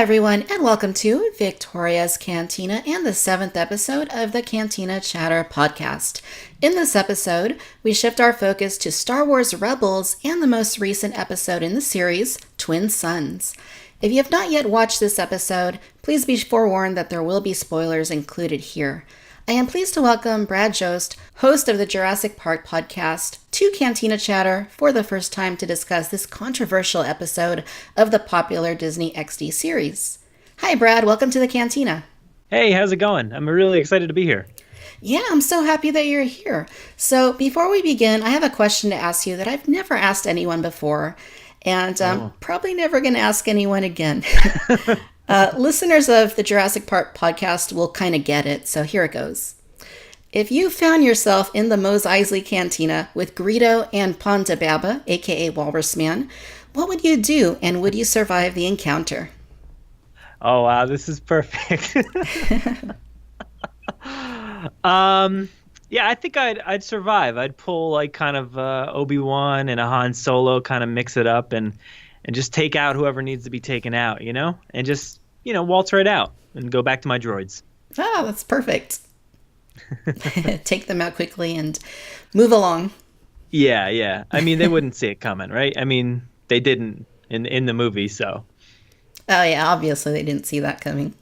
everyone, and welcome to Victoria's Cantina and the 7th episode of the Cantina Chatter Podcast. In this episode, we shift our focus to Star Wars Rebels and the most recent episode in the series, Twin Suns. If you have not yet watched this episode, please be forewarned that there will be spoilers included here. I am pleased to welcome Brad Jost, host of the Jurassic Park Podcast, to Cantina Chatter for the first time to discuss this controversial episode of the popular Disney XD series. Hi, Brad. Welcome to the Cantina. Hey, how's it going? I'm really excited to be here. Yeah, I'm so happy that you're here. So before we begin, I have a question to ask you that I've never asked anyone before, and I'm probably never going to ask anyone again. Listeners of the Jurassic Park podcast will kind of get it, so here it goes. If you found yourself in the Mos Eisley Cantina with Greedo and Ponda Baba, aka Walrus Man, what would you do, and would you survive the encounter? Oh, wow, this is perfect. Yeah, I think I'd survive. I'd pull like kind of Obi-Wan and a Han Solo, kind of mix it up and just take out whoever needs to be taken out, and just, waltz right out and go back to my droids. Oh, that's perfect. Take them out quickly and move along. Yeah. I mean, they wouldn't see it coming, right? I mean, they didn't in the movie, so. Oh, yeah, obviously they didn't see that coming.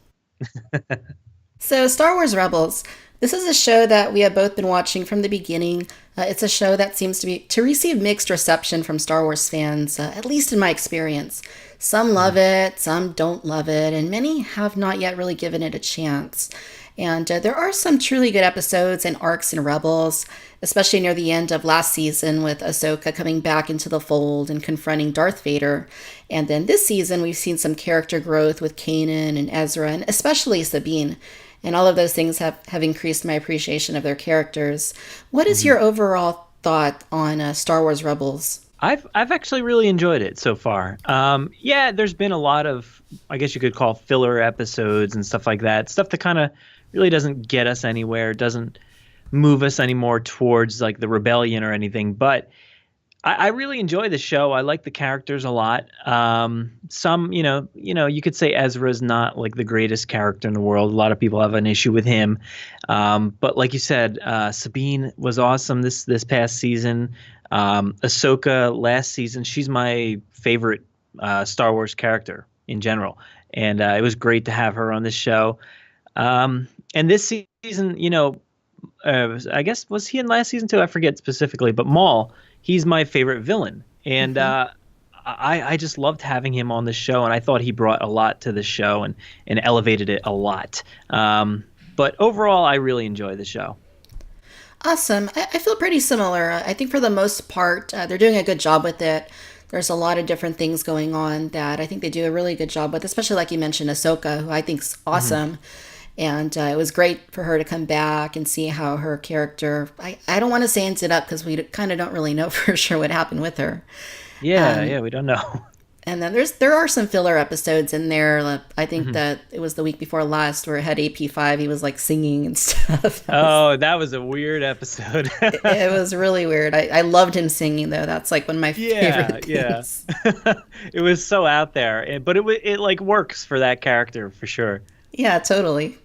So, Star Wars Rebels. This is a show that we have both been watching from the beginning. It's a show that seems to receive mixed reception from Star Wars fans, at least in my experience. Some love it, some don't love it, and many have not yet really given it a chance. And there are some truly good episodes and arcs in Rebels, especially near the end of last season with Ahsoka coming back into the fold and confronting Darth Vader. And then this season, we've seen some character growth with Kanan and Ezra, and especially Sabine. And all of those things have increased my appreciation of their characters. What is your overall thought on Star Wars Rebels? I've actually really enjoyed it so far. Yeah, there's been a lot of, I guess you could call filler episodes and stuff like that. Stuff that kind of really doesn't get us anywhere, doesn't move us anymore towards like the rebellion or anything. But I really enjoy the show. I like the characters a lot. Some, you could say Ezra's not like the greatest character in the world. A lot of people have an issue with him. But like you said, Sabine was awesome this past season. Ahsoka last season, she's my favorite Star Wars character in general. And it was great to have her on this show. And this season, I guess, was he in last season too? I forget specifically, but Maul, he's my favorite villain. And I just loved having him on the show, and I thought he brought a lot to the show and elevated it a lot. But overall, I really enjoy the show. Awesome. I feel pretty similar. I think for the most part, they're doing a good job with it. There's a lot of different things going on that I think they do a really good job with, especially like you mentioned, Ahsoka, who I think's awesome. And it was great for her to come back and see how her character, I don't want to say ended up because we kind of don't really know for sure what happened with her. Yeah, we don't know. And then there are some filler episodes in there. I think that it was the week before last where it had AP5. He was like singing and stuff. That was a weird episode. It was really weird. I loved him singing though. That's like one of my favorite things. Yeah. It was so out there, but it like works for that character for sure. Yeah, totally.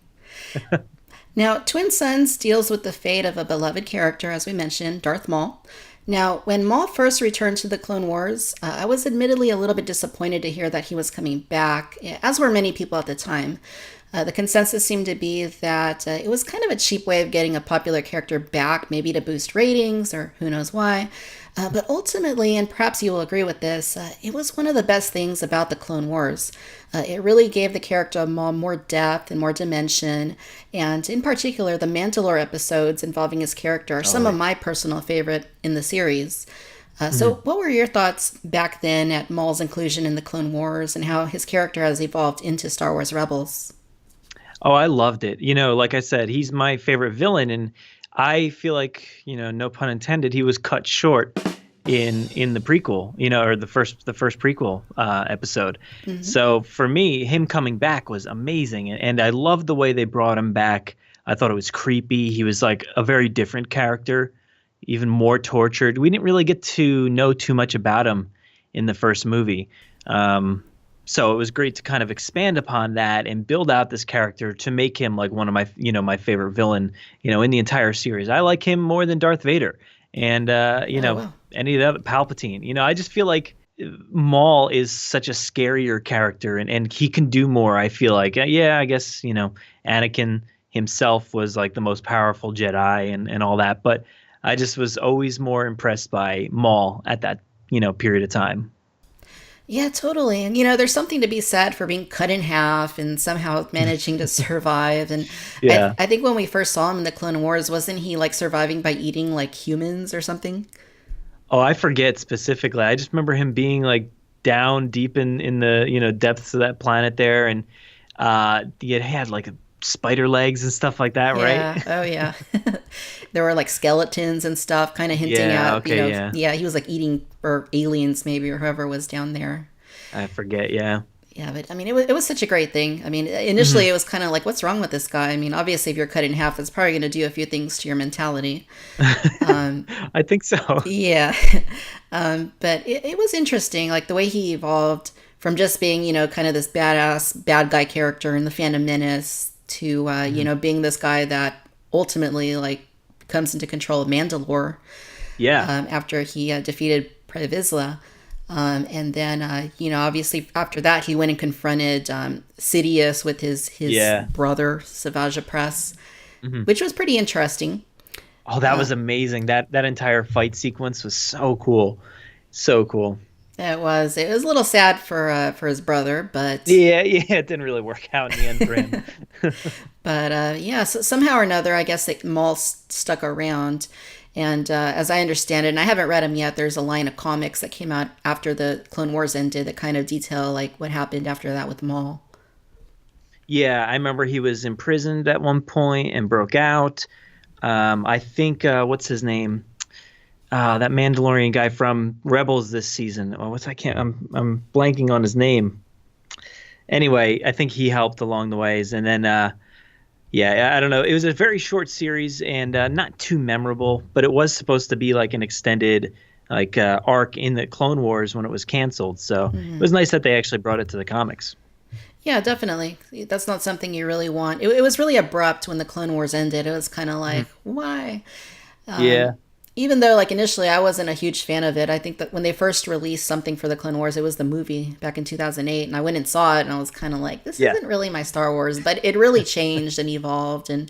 Now, Twin Suns deals with the fate of a beloved character, as we mentioned, Darth Maul. Now, when Maul first returned to the Clone Wars, I was admittedly a little bit disappointed to hear that he was coming back, as were many people at the time. The consensus seemed to be that it was kind of a cheap way of getting a popular character back, maybe to boost ratings or who knows why. But ultimately, and perhaps you will agree with this, it was one of the best things about the Clone Wars. It really gave the character of Maul more depth and more dimension, and in particular, the Mandalore episodes involving his character are some of my personal favorite in the series. So what were your thoughts back then at Maul's inclusion in the Clone Wars and how his character has evolved into Star Wars Rebels? Oh, I loved it. Like I said, he's my favorite villain, and I feel like, no pun intended, he was cut short in the prequel, or the first prequel episode. So for me, him coming back was amazing, and I loved the way they brought him back. I thought it was creepy. He was like a very different character, even more tortured. We didn't really get to know too much about him in the first movie. So it was great to kind of expand upon that and build out this character to make him like one of my, my favorite villain, in the entire series. I like him more than Darth Vader and, Oh, wow. any of the other Palpatine. I just feel like Maul is such a scarier character and he can do more. I feel like, yeah, I guess, Anakin himself was like the most powerful Jedi and all that. But I just was always more impressed by Maul at that, period of time. Yeah, totally. And, there's something to be said for being cut in half and somehow managing to survive. And Yeah. I think when we first saw him in the Clone Wars, wasn't he like surviving by eating like humans or something? Oh, I forget specifically. I just remember him being like down deep in the, depths of that planet there. And he had like spider legs and stuff like that, Yeah. right? Oh, yeah. There were like skeletons and stuff, kind of hinting Yeah, at, okay, yeah. yeah, he was like eating or aliens maybe or whoever was down there. I forget, yeah. Yeah, but I mean, it was such a great thing. I mean, initially it was kind of like, what's wrong with this guy? I mean, obviously, if you're cut in half, it's probably going to do a few things to your mentality. I think so. Yeah. But it was interesting, like the way he evolved from just being, kind of this badass bad guy character in the Phantom Menace to, being this guy that ultimately like comes into control of Mandalore Yeah. after he defeated Pre Vizsla. And then, obviously after that, he went and confronted Sidious with his Yeah. brother, Savage Press, which was pretty interesting. Oh, that was amazing. That entire fight sequence was so cool. So cool. It was a little sad for his brother, but Yeah, yeah, it didn't really work out in the end for him. yeah, so somehow or another, I guess that Maul stuck around. And as I understand it, and I haven't read them yet, there's a line of comics that came out after the Clone Wars ended that kind of detail like what happened after that with Maul. Yeah, I remember he was imprisoned at one point and broke out. I think what's his name? That Mandalorian guy from Rebels this season. Oh, I'm blanking on his name. Anyway, I think he helped along the ways, and then yeah, I don't know. It was a very short series and not too memorable, but it was supposed to be like an extended like arc in the Clone Wars when it was canceled. So it was nice that they actually brought it to the comics. Yeah, definitely. That's not something you really want. It was really abrupt when the Clone Wars ended. It was kind of like, why? Yeah. Even though, like, initially I wasn't a huge fan of it, I think that when they first released something for the Clone Wars, it was the movie back in 2008, and I went and saw it, and I was kind of like, this Yeah. isn't really my Star Wars, but it really changed and evolved, and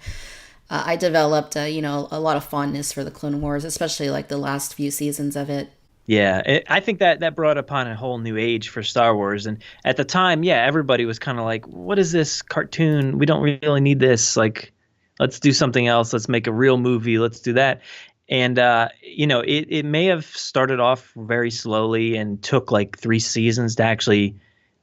I developed, a lot of fondness for the Clone Wars, especially, like, the last few seasons of it. Yeah, I think that brought upon a whole new age for Star Wars. And at the time, yeah, everybody was kind of like, what is this cartoon? We don't really need this. Like, let's do something else. Let's make a real movie. Let's do that. And, it may have started off very slowly and took like 3 seasons to actually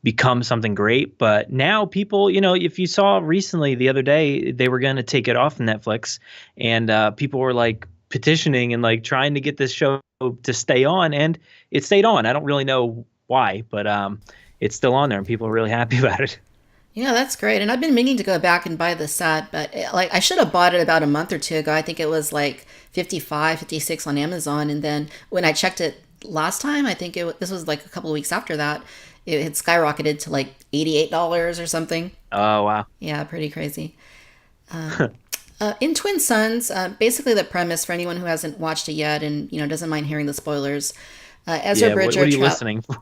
become something great. But now people, if you saw recently the other day, they were going to take it off Netflix and people were like petitioning and like trying to get this show to stay on, and it stayed on. I don't really know why, but it's still on there and people are really happy about it. Yeah, that's great. And I've been meaning to go back and buy the set, but like I should have bought it about a month or two ago. I think it was like 55, 56 on Amazon. And then when I checked it last time, I think this was like a couple of weeks after that, it had skyrocketed to like $88 or something. Oh, wow. Yeah, pretty crazy. In Twin Sons, basically the premise for anyone who hasn't watched it yet and doesn't mind hearing the spoilers, Ezra Yeah, Bridger. what are you listening for?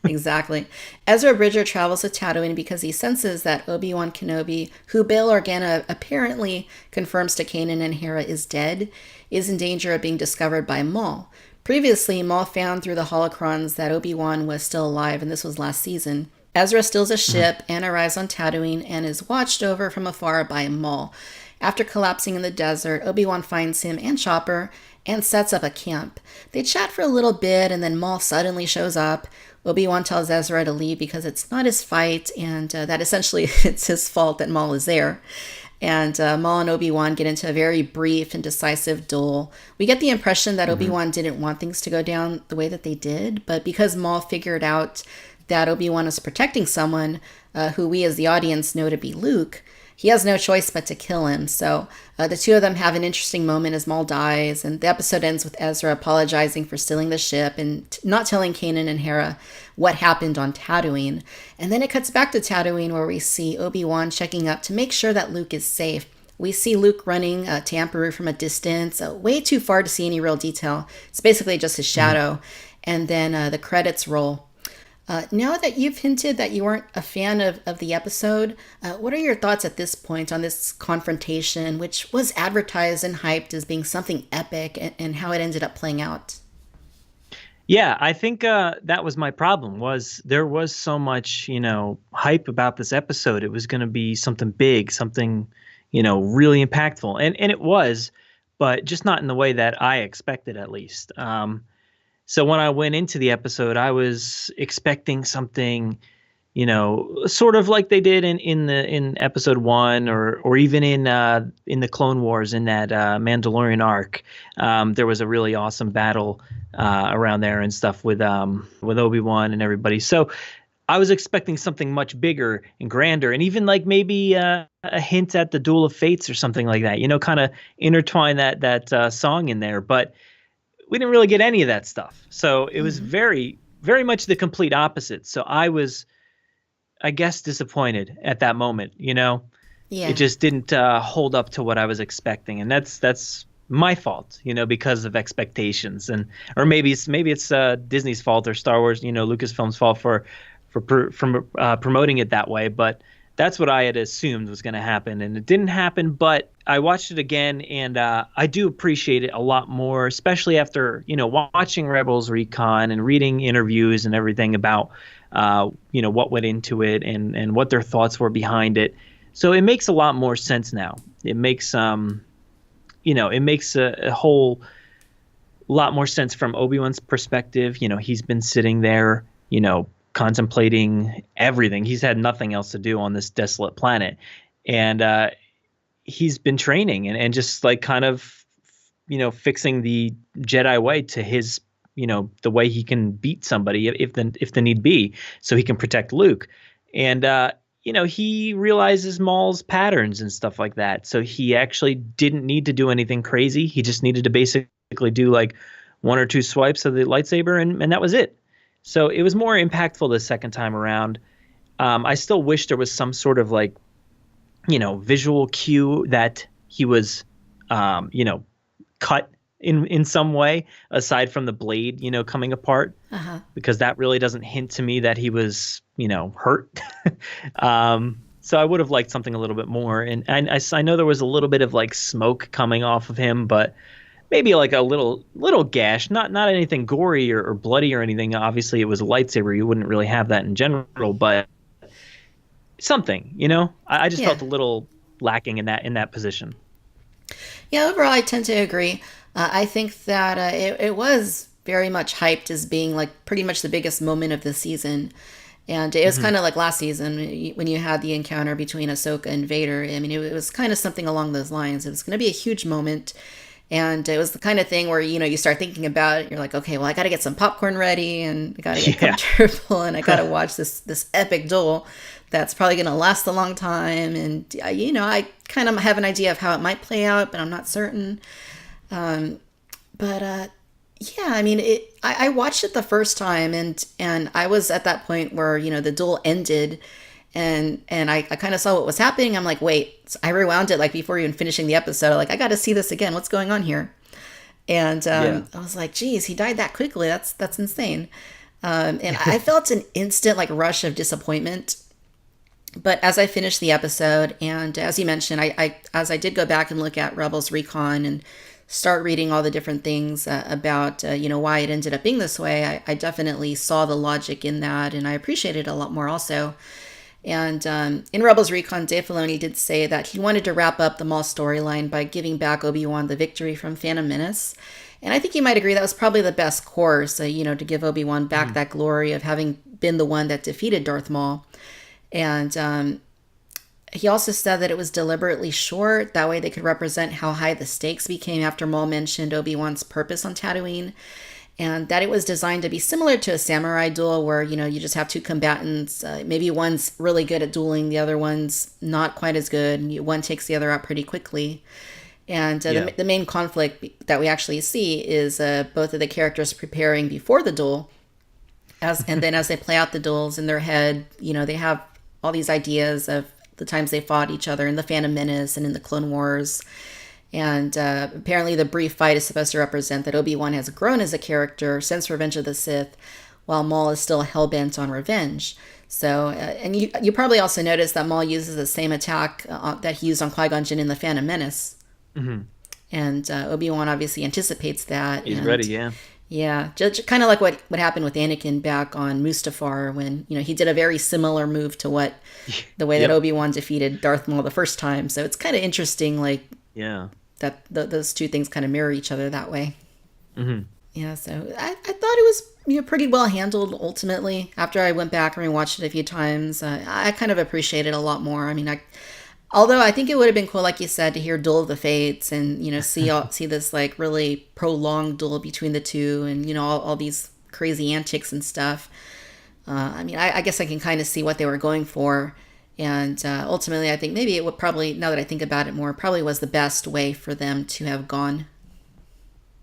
Exactly. Ezra Bridger travels to Tatooine because he senses that Obi-Wan Kenobi, who Bail Organa apparently confirms to Kanan and Hera is dead, is in danger of being discovered by Maul. Previously, Maul found through the holocrons that Obi-Wan was still alive, and this was last season. Ezra steals a ship and arrives on Tatooine and is watched over from afar by Maul. After collapsing in the desert, Obi-Wan finds him and Chopper and sets up a camp. They chat for a little bit and then Maul suddenly shows up. Obi-Wan tells Ezra to leave because it's not his fight and that essentially it's his fault that Maul is there. And Maul and Obi-Wan get into a very brief and decisive duel. We get the impression that Obi-Wan didn't want things to go down the way that they did, but because Maul figured out that Obi-Wan is protecting someone who we as the audience know to be Luke, he has no choice but to kill him. So the two of them have an interesting moment as Maul dies, and the episode ends with Ezra apologizing for stealing the ship and not telling Kanan and Hera what happened on Tatooine. And then it cuts back to Tatooine, where we see Obi-Wan checking up to make sure that Luke is safe. We see Luke running to Emperor from a distance, way too far to see any real detail. It's basically just his shadow. And then the credits roll. Now that you've hinted that you weren't a fan of the episode, what are your thoughts at this point on this confrontation, which was advertised and hyped as being something epic, and how it ended up playing out? Yeah, I think that was my problem. Was there was so much, hype about this episode. It was going to be something big, something, really impactful, and it was, but just not in the way that I expected, at least. So when I went into the episode, I was expecting something, sort of like they did in episode 1, or even in the Clone Wars, in that Mandalorian arc. There was a really awesome battle around there and stuff with Obi-Wan and everybody. So I was expecting something much bigger and grander, and even like maybe a hint at the Duel of Fates or something like that. Kind of intertwine that song in there, but we didn't really get any of that stuff. So it was very, very much the complete opposite. So I was, I guess, disappointed at that moment. Yeah. It just didn't hold up to what I was expecting, and that's my fault, because of expectations, or maybe it's Disney's fault, or Star Wars, Lucasfilm's fault for promoting it that way. But that's what I had assumed was going to happen, and it didn't happen. But I watched it again, and I do appreciate it a lot more, especially after watching Rebels Recon and reading interviews and everything about what went into it and what their thoughts were behind it. So it makes a lot more sense now. It makes it makes a whole lot more sense from Obi-Wan's perspective. He's been sitting there, contemplating everything. He's had nothing else to do on this desolate planet. And he's been training and just like kind of, fixing the Jedi way to his, the way he can beat somebody if the need be, so he can protect Luke. And, he realizes Maul's patterns and stuff like that. So he actually didn't need to do anything crazy. He just needed to basically do like 1 or 2 swipes of the lightsaber, and that was it. So it was more impactful the second time around. I still wish there was some sort of like, visual cue that he was, cut in some way, aside from the blade, coming apart, because that really doesn't hint to me that he was, hurt. So I would have liked something a little bit more. And I know there was a little bit of like smoke coming off of him, but maybe like a little gash, not anything gory or bloody or anything. Obviously, it was a lightsaber. You wouldn't really have that in general, but something, I just felt a little lacking in that position. Yeah, overall, I tend to agree. I think that it was very much hyped as being like pretty much the biggest moment of the season. And it was kind of like last season when you had the encounter between Ahsoka and Vader. I mean, it was kind of something along those lines. It was going to be a huge moment. And it was the kind of thing where, you start thinking about it. You're like, okay, well, I got to get some popcorn ready, and I got to get comfortable, and I got to watch this epic duel that's probably going to last a long time. And, I kind of have an idea of how it might play out, but I'm not certain. Yeah, I mean, I watched it the first time, and I was at that point where, the duel ended, and I kind of saw what was happening. I'm like, wait, so I rewound it like before even finishing the episode. I'm like, I got to see this again. What's going on here? And I was like, geez, he died that quickly. That's insane. And I felt an instant like rush of disappointment. But as I finished the episode, and as you mentioned, as I did go back and look at Rebels Recon and start reading all the different things about, why it ended up being this way, I definitely saw the logic in that, and I appreciated it a lot more also. And in Rebels Recon, Dave Filoni did say that he wanted to wrap up the Maul storyline by giving back Obi-Wan the victory from Phantom Menace. And I think you might agree that was probably the best course, to give Obi-Wan back that glory of having been the one that defeated Darth Maul. And he also said that it was deliberately short. That way they could represent how high the stakes became after Maul mentioned Obi-Wan's purpose on Tatooine. and that it was designed to be similar to a samurai duel where, you just have two combatants. Maybe one's really good at dueling, the other one's not quite as good, and one takes the other out pretty quickly. And the main conflict that we actually see is both of the characters preparing before the duel, and then as they play out the duels in their head, they have all these ideas of the times they fought each other in the Phantom Menace and in the Clone Wars. And apparently the brief fight is supposed to represent that Obi-Wan has grown as a character since Revenge of the Sith, while Maul is still hell-bent on revenge. So, and you probably also noticed that Maul uses the same attack that he used on Qui-Gon Jinn in the Phantom Menace. Mm-hmm. And Obi-Wan obviously anticipates that. He's ready, yeah. Yeah, just kind of like what happened with Anakin back on Mustafar when, he did a very similar move to the way that Obi-Wan defeated Darth Maul the first time. So it's kind of interesting, that those two things kind of mirror each other that way. Mm-hmm. Yeah, so I thought it was pretty well handled ultimately. After I went back and rewatched it a few times, I kind of appreciated it a lot more. I mean, although I think it would have been cool, like you said, to hear Duel of the Fates and, see this really prolonged duel between the two and, all these crazy antics and stuff. I guess I can kind of see what they were going for. And ultimately, I think maybe it would probably, now that I think about it more, probably was the best way for them to have gone.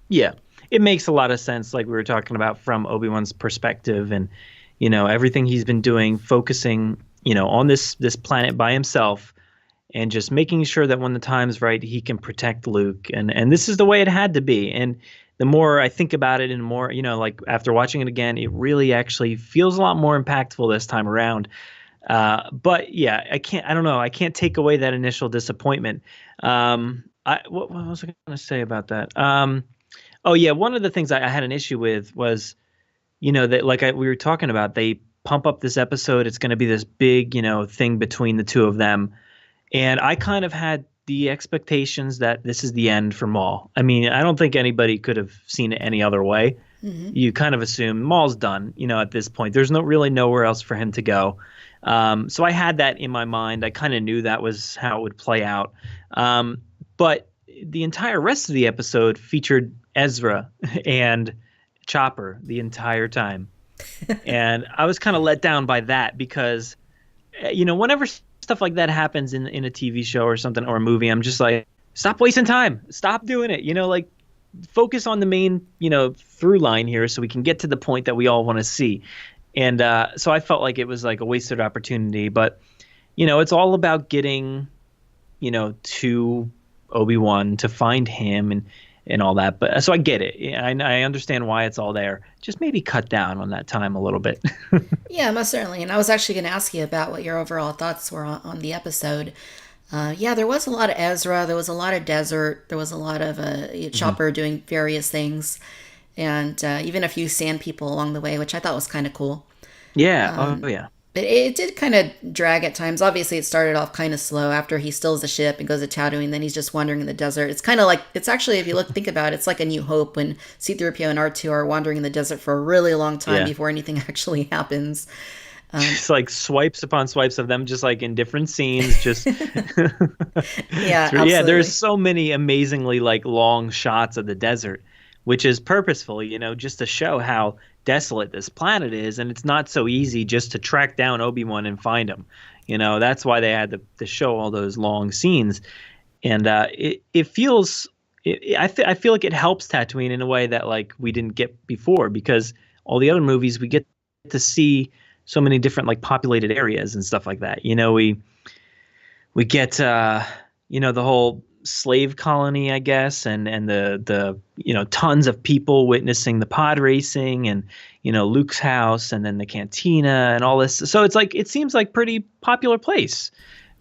Yeah, it makes a lot of sense, like we were talking about from Obi-Wan's perspective and, everything he's been doing, focusing, on this planet by himself and just making sure that when the time's right, he can protect Luke. And this is the way it had to be. And the more I think about it and more, after watching it again, it really actually feels a lot more impactful this time around. But yeah, I don't know. I can't take away that initial disappointment. What was I going to say about that? Oh yeah. One of the things I had an issue with was, that we were talking about, they pump up this episode. It's going to be this big, thing between the two of them. And I kind of had the expectations that this is the end for Maul. I mean, I don't think anybody could have seen it any other way. Mm-hmm. You kind of assume Maul's done, at this point. There's really nowhere else for him to go. So I had that in my mind. I kind of knew that was how it would play out. But the entire rest of the episode featured Ezra and Chopper the entire time. And I was kind of let down by that because, whenever stuff like that happens in a TV show or something or a movie, I'm just like, stop wasting time. Stop doing it. Focus on the main, through line here so we can get to the point that we all want to see. And so I felt like it was like a wasted opportunity. But, it's all about getting, to Obi-Wan to find him and all that. But so I get it. I understand why it's all there. Just maybe cut down on that time a little bit. Yeah, most certainly. And I was actually going to ask you about what your overall thoughts were on the episode. There was a lot of Ezra. There was a lot of desert. There was a lot of Chopper doing various things. And even a few sand people along the way, which I thought was kind of cool. Yeah. Yeah. But it did kind of drag at times. Obviously, it started off kind of slow after he steals the ship and goes to Tatooine. Then he's just wandering in the desert. It's kind of like, it's actually, if you think about it, it's like A New Hope when C-3PO and R2 are wandering in the desert for a really long time before anything actually happens. It's like swipes upon swipes of them, just like in different scenes. Just absolutely. There's so many amazingly long shots of the desert, which is purposeful, just to show how desolate this planet is, and it's not so easy just to track down Obi-Wan and find him. That's why they had to show all those long scenes, and it feels. I feel like it helps Tatooine in a way that we didn't get before, because all the other movies we get to see so many different populated areas and stuff like that. We get the whole slave colony, I guess, and the tons of people witnessing the pod racing and Luke's house and then the cantina and all this. So it seems like pretty popular place.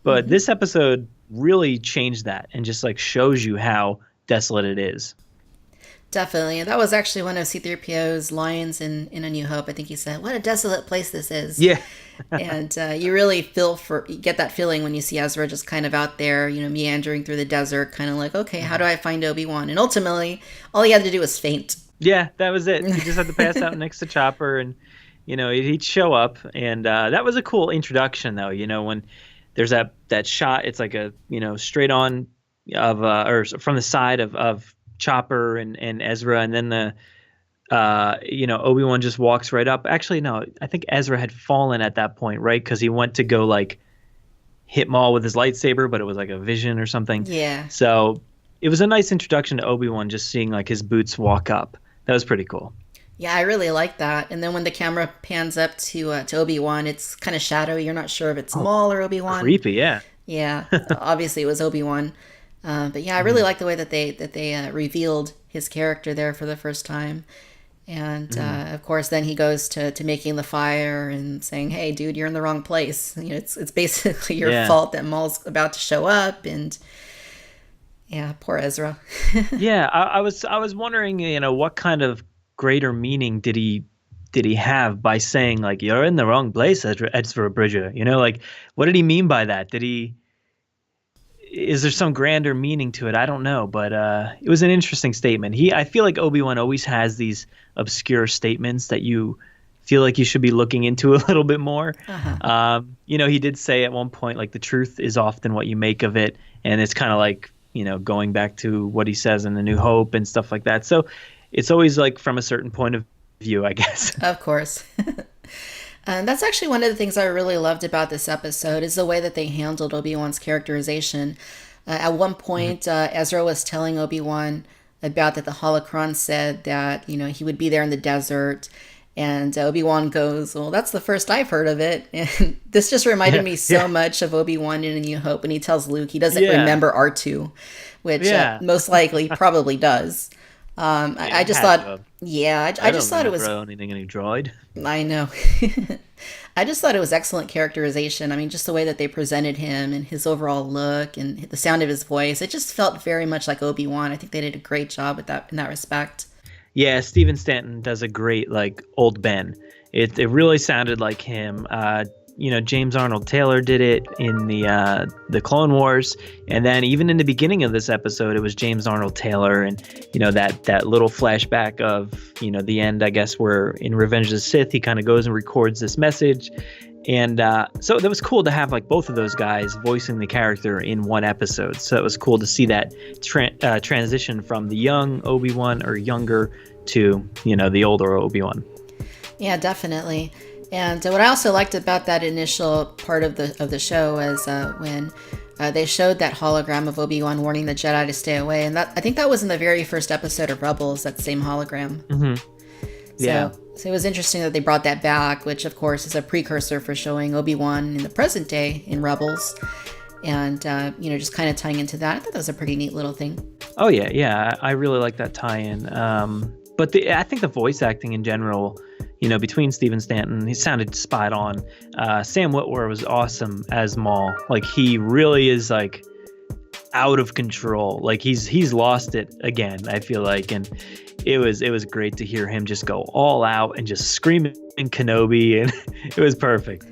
But this episode really changed that and just shows you how desolate it is. Definitely. That was actually one of C-3PO's lines in A New Hope. I think he said, "What a desolate place this is." Yeah. And you really you get that feeling when you see Ezra just kind of out there, meandering through the desert, kind of like, okay, how do I find Obi-Wan? And ultimately, all he had to do was faint. Yeah, that was it. He just had to pass out next to Chopper and, he'd show up. And that was a cool introduction, though, when there's that shot, it's like a, straight on of, or from the side of Chopper and Ezra, and then Obi-Wan just walks right up. Actually, no, I think Ezra had fallen at that point, right? Because he went to go like hit Maul with his lightsaber, but it was like a vision or something. Yeah. So it was a nice introduction to Obi-Wan, just seeing like his boots walk up. That was pretty cool. Yeah, I really like that. And then when the camera pans up to Obi-Wan, it's kind of shadowy. You're not sure if it's Maul or Obi-Wan. Creepy, yeah. Yeah, obviously it was Obi-Wan. But yeah, I really like the way that they revealed his character there for the first time. And of course, then he goes to making the fire and saying, "Hey, dude, you're in the wrong place. It's basically your fault that Maul's about to show up." And yeah, poor Ezra. Yeah, I was wondering, what kind of greater meaning did he have by saying like you're in the wrong place, Ezra Bridger? Like what did he mean by that? Is there some grander meaning to it? I don't know, but it was an interesting statement. I feel like Obi-Wan always has these obscure statements that you feel like you should be looking into a little bit more. He did say at one point like the truth is often what you make of it, and it's kind of like going back to what he says in The New Hope and stuff like that. So it's always like from a certain point of view, I guess. Of course. And that's actually one of the things I really loved about this episode is the way that they handled Obi-Wan's characterization. At one point, Ezra was telling Obi-Wan about that the holocron said that, he would be there in the desert. And Obi-Wan goes, "Well, that's the first I've heard of it." And this just reminded me so much of Obi-Wan in A New Hope when he tells Luke he doesn't remember R2, which most likely probably does. I just thought, I just thought it was anything in a droid. I know. I just thought it was excellent characterization. I mean, just the way that they presented him and his overall look and the sound of his voice, it just felt very much like Obi-Wan. I think they did a great job with that in that respect. Yeah, Stephen Stanton does a great like old Ben. It really sounded like him. James Arnold Taylor did it in the Clone Wars, and then even in the beginning of this episode, it was James Arnold Taylor, and that little flashback of the end, I guess, where in Revenge of the Sith he kind of goes and records this message, and so that was cool to have like both of those guys voicing the character in one episode. So it was cool to see that transition from the young Obi-Wan or younger to the older Obi-Wan. Yeah, definitely. And what I also liked about that initial part of the show was when they showed that hologram of Obi-Wan warning the Jedi to stay away, and I think that was in the very first episode of Rebels. That same hologram. Yeah. So it was interesting that they brought that back, which of course is a precursor for showing Obi-Wan in the present day in Rebels, and just kind of tying into that. I thought that was a pretty neat little thing. Oh yeah, I really like that tie-in. But I think the voice acting in general, between Stephen Stanton, he sounded spot on. Sam Witwer was awesome as Maul. Like he really is like out of control. Like he's lost it again, I feel like, and it was great to hear him just go all out and just screaming Kenobi, and it was perfect.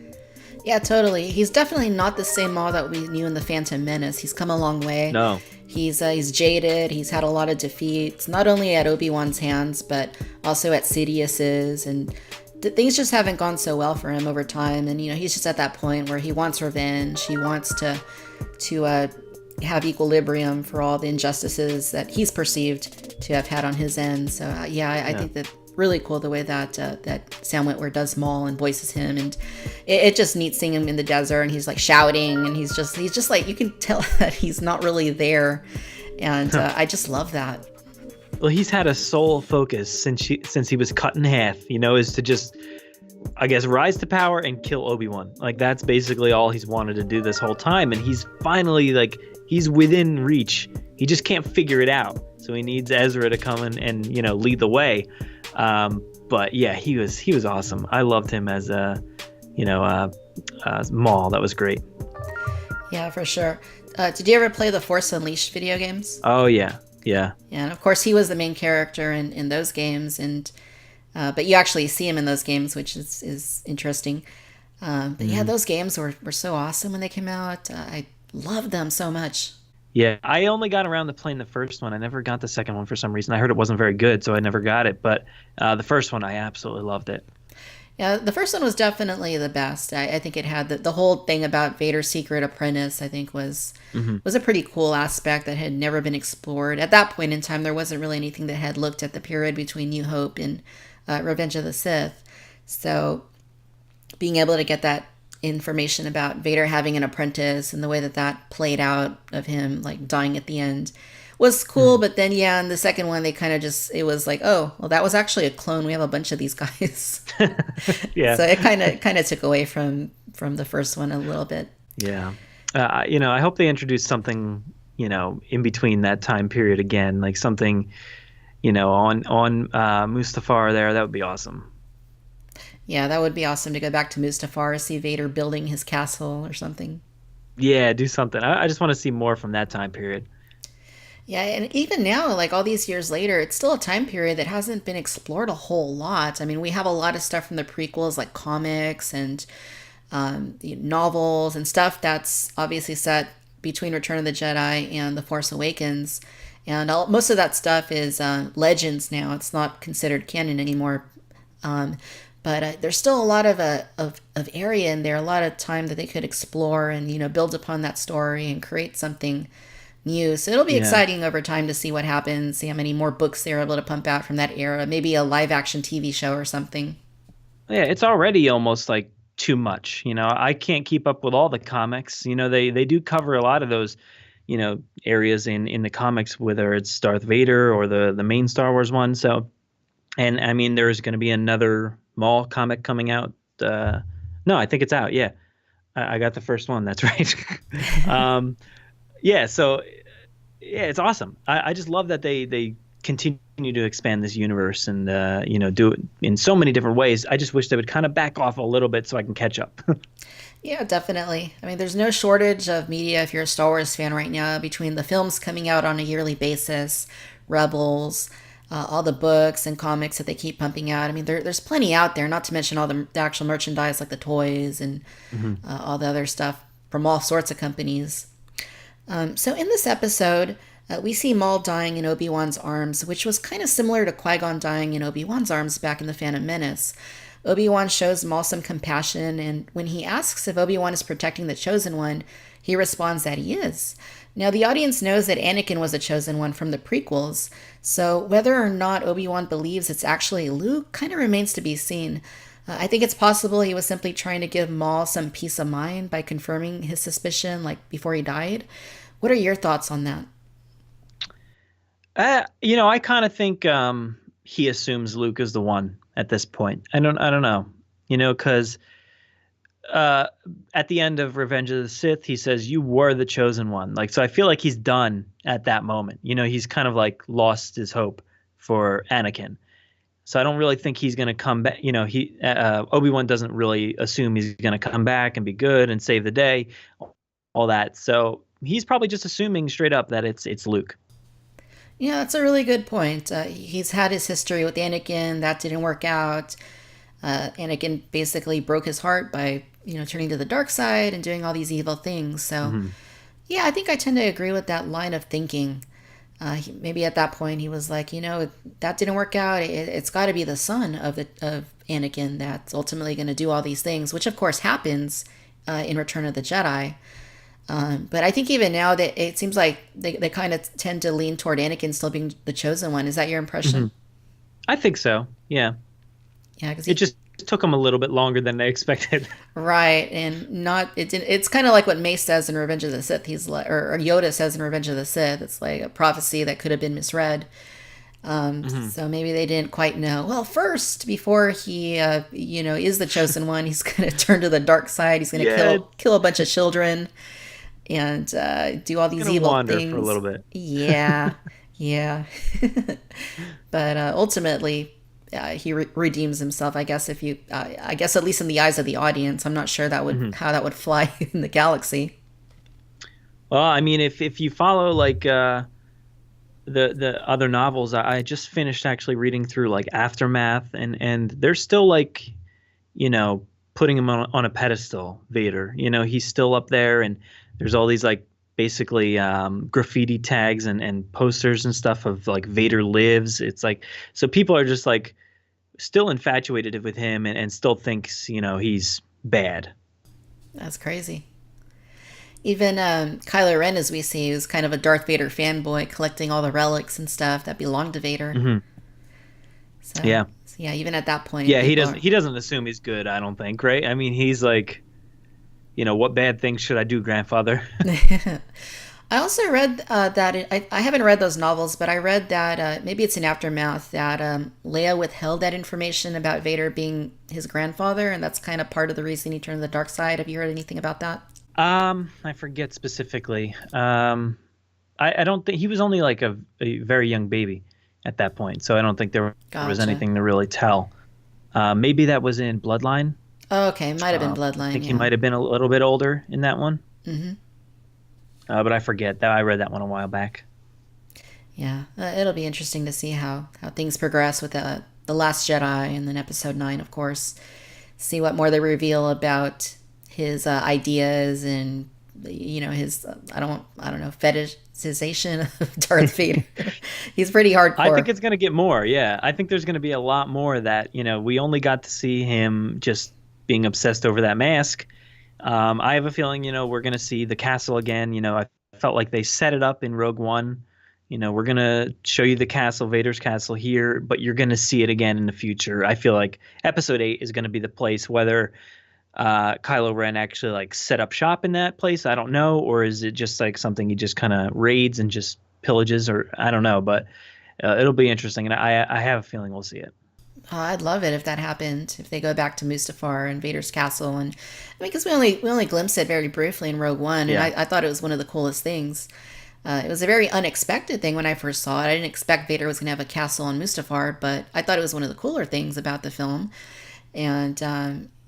Yeah, totally. He's definitely not the same Maul that we knew in The Phantom Menace. He's come a long way. No. He's jaded. He's had a lot of defeats, not only at Obi-Wan's hands, but also at Sidious's, and things just haven't gone so well for him over time. And he's just at that point where he wants revenge. He wants to have equilibrium for all the injustices that he's perceived to have had on his end. So I think that really cool the way that Sam Witwer does Maul and voices him, and it just neat seeing him in the desert, and he's like shouting, and he's just like, you can tell that he's not really there, and I just love that. Well, he's had a sole focus since he was cut in half, is to just, I guess, rise to power and kill Obi-Wan. Like that's basically all he's wanted to do this whole time, and he's finally like he's within reach. He just can't figure it out, so he needs Ezra to come in and lead the way. But yeah, he was awesome. I loved him as Maul. That was great. Yeah, for sure. Did you ever play the Force Unleashed video games? Oh yeah. Yeah, and of course he was the main character in those games, and but you actually see him in those games, which is interesting. But yeah, those games were so awesome when they came out. I loved them so much. Yeah, I only got around to playing the first one. I never got the second one for some reason. I heard it wasn't very good, so I never got it. But the first one, I absolutely loved it. Yeah, the first one was definitely the best. I think it had the whole thing about Vader's secret apprentice. I think Hmm. was a pretty cool aspect that had never been explored at that point in time. There wasn't really anything that had looked at the period between New Hope and Revenge of the Sith. So being able to get that information about Vader having an apprentice and the way that that played out of him like dying at the end was cool. Hmm. But then, yeah, in the second one, they kind of just, it was like, oh, well, that was actually a clone. We have a bunch of these guys. Yeah. So it kind of took away from the first one a little bit. Yeah. I hope they introduce something, in between that time period again, like something, on Mustafar there. That would be awesome. Yeah, that would be awesome to go back to Mustafar, see Vader building his castle or something. Yeah, do something. I just want to see more from that time period. Yeah, and even now, like all these years later, it's still a time period that hasn't been explored a whole lot. I mean, we have a lot of stuff from the prequels, like comics and novels and stuff that's obviously set between Return of the Jedi and The Force Awakens. And most of that stuff is legends now. It's not considered canon anymore. Um, but there's still a lot of area in there, a lot of time that they could explore and build upon that story and create something new. So it'll be Yeah. exciting over time to see what happens, see how many more books they're able to pump out from that era. Maybe a live action TV show or something. Yeah, it's already almost like too much. I can't keep up with all the comics. They do cover a lot of those, areas in the comics, whether it's Darth Vader or the main Star Wars one. So, and I mean, there's going to be another Maul comic coming out. No, I think it's out. Yeah, I got the first one. That's right. um, yeah. So yeah, it's awesome. I just love that they continue to expand this universe and do it in so many different ways. I just wish they would kind of back off a little bit so I can catch up. Yeah, definitely. I mean, there's no shortage of media if you're a Star Wars fan right now, between the films coming out on a yearly basis, Rebels, all the books and comics that they keep pumping out. I mean, there's plenty out there, not to mention all the actual merchandise like the toys and Hmm. all the other stuff from all sorts of companies. So in this episode, we see Maul dying in Obi-Wan's arms, which was kind of similar to Qui-Gon dying in Obi-Wan's arms back in The Phantom Menace. Obi-Wan shows Maul some compassion, and when he asks if Obi-Wan is protecting the Chosen One, he responds that he is. Now, the audience knows that Anakin was a Chosen One from the prequels, so whether or not Obi-Wan believes it's actually Luke kind of remains to be seen. I think it's possible he was simply trying to give Maul some peace of mind by confirming his suspicion, like before he died. What are your thoughts on that? I kind of think he assumes Luke is the one at this point. I don't know. Because uh, at the end of Revenge of the Sith, he says, "You were the chosen one." Like, so I feel like he's done at that moment. He's kind of like lost his hope for Anakin. So I don't really think he's going to come back. Obi-Wan doesn't really assume he's going to come back and be good and save the day, all that. So he's probably just assuming straight up that it's Luke. Yeah, that's a really good point. He's had his history with Anakin. That didn't work out. Anakin basically broke his heart by, turning to the dark side and doing all these evil things. So, Hmm. yeah, I think I tend to agree with that line of thinking. Maybe at that point he was like, that didn't work out. It's got to be the son of Anakin that's ultimately going to do all these things, which of course happens in Return of the Jedi. But I think even now that it seems like they kind of tend to lean toward Anakin still being the chosen one. Is that your Hmm. impression? I think so. Yeah. Yeah, because It just took him a little bit longer than they expected. right, and not it. Didn't, it's kind of like what Mace says in Revenge of the Sith. He's like, or Yoda says in Revenge of the Sith. It's like a prophecy that could have been misread. Hmm. So maybe they didn't quite know. Well, first, before he, is the chosen one, he's going to turn to the dark side. He's going to Yeah, kill a bunch of children and do all these gonna evil wander for a things. little bit. Yeah, yeah. But ultimately, he redeems himself. I guess I guess at least in the eyes of the audience, I'm not sure that would Hmm. how that would fly in the galaxy. Well, I mean, if you follow like the other novels, I just finished actually reading through like Aftermath, and they're still like, you know, putting him on a pedestal, Vader. He's still up there, and there's all these like basically graffiti tags and posters and stuff of like Vader lives. It's like, so people are just like still infatuated with him and still thinks, he's bad. That's crazy. Even Kylo Ren, as we see, is kind of a Darth Vader fanboy, collecting all the relics and stuff that belong to Vader. Mm-hmm. So yeah, even at that point, yeah, he doesn't assume he's good, I don't think, right? I mean, he's like, what bad things should I do, grandfather? I also read that I haven't read those novels, but I read that maybe it's in Aftermath that Leia withheld that information about Vader being his grandfather, and that's kind of part of the reason he turned to the dark side. Have you heard anything about that? I forget specifically. I don't think he was only like a very young baby at that point, so I don't think there was anything to really tell. Maybe that was in Bloodline. Oh, okay, might have been Bloodline. I think he might have been a little bit older in that one. Mm-hmm. But I forget that I read that one a while back. Yeah, it'll be interesting to see how things progress with the Last Jedi, and then Episode 9, of course. See what more they reveal about his ideas and his I don't know, fetishization of Darth Vader. He's pretty hardcore. I think it's going to get more. Yeah, I think there's going to be a lot more that we only got to see him just being obsessed over that mask. I have a feeling we're going to see the castle again. I felt like they set it up in Rogue One. We're going to show you the castle, Vader's castle here, but you're going to see it again in the future. I feel like Episode 8 is going to be the place, whether Kylo Ren actually like set up shop in that place, I don't know, or is it just like something he just kind of raids and just pillages, or I don't know, but it'll be interesting, and I have a feeling we'll see it. Oh, I'd love it if that happened, if they go back to Mustafar and Vader's castle. And I mean, because we only glimpsed it very briefly in Rogue One, and I thought it was one of the coolest things. It was a very unexpected thing when I first saw it. I didn't expect Vader was going to have a castle on Mustafar, but I thought it was one of the cooler things about the film. And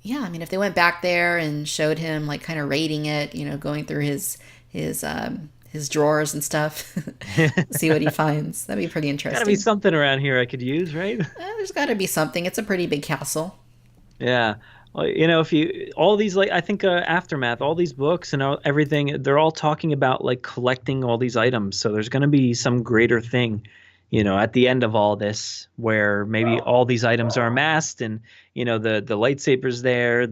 yeah, I mean, if they went back there and showed him like kind of raiding it, going through his drawers and stuff, see what he finds. That'd be pretty interesting. Gotta be something around here I could use, right? There's got to be something. It's a pretty big castle. Yeah. Well, if you all these, like, I think Aftermath, all these books and everything, they're all talking about like collecting all these items. So there's going to be some greater thing, at the end of all this, where maybe all these items are amassed, and the lightsabers there,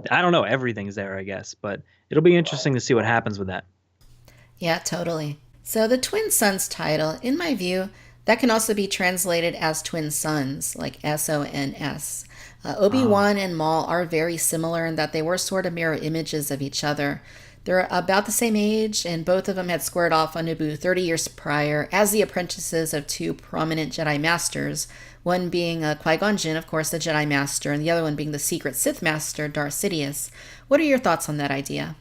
I don't know, everything's there, I guess. But it'll be interesting to see what happens with that. Yeah, totally. So the Twin Sons title, in my view, that can also be translated as Twin Sons, like SONS. Obi-Wan and Maul are very similar in that they were sort of mirror images of each other. They're about the same age, and both of them had squared off on Naboo 30 years prior as the apprentices of two prominent Jedi Masters, one being Qui-Gon Jinn, of course, the Jedi Master, and the other one being the secret Sith Master, Darth Sidious. What are your thoughts on that idea?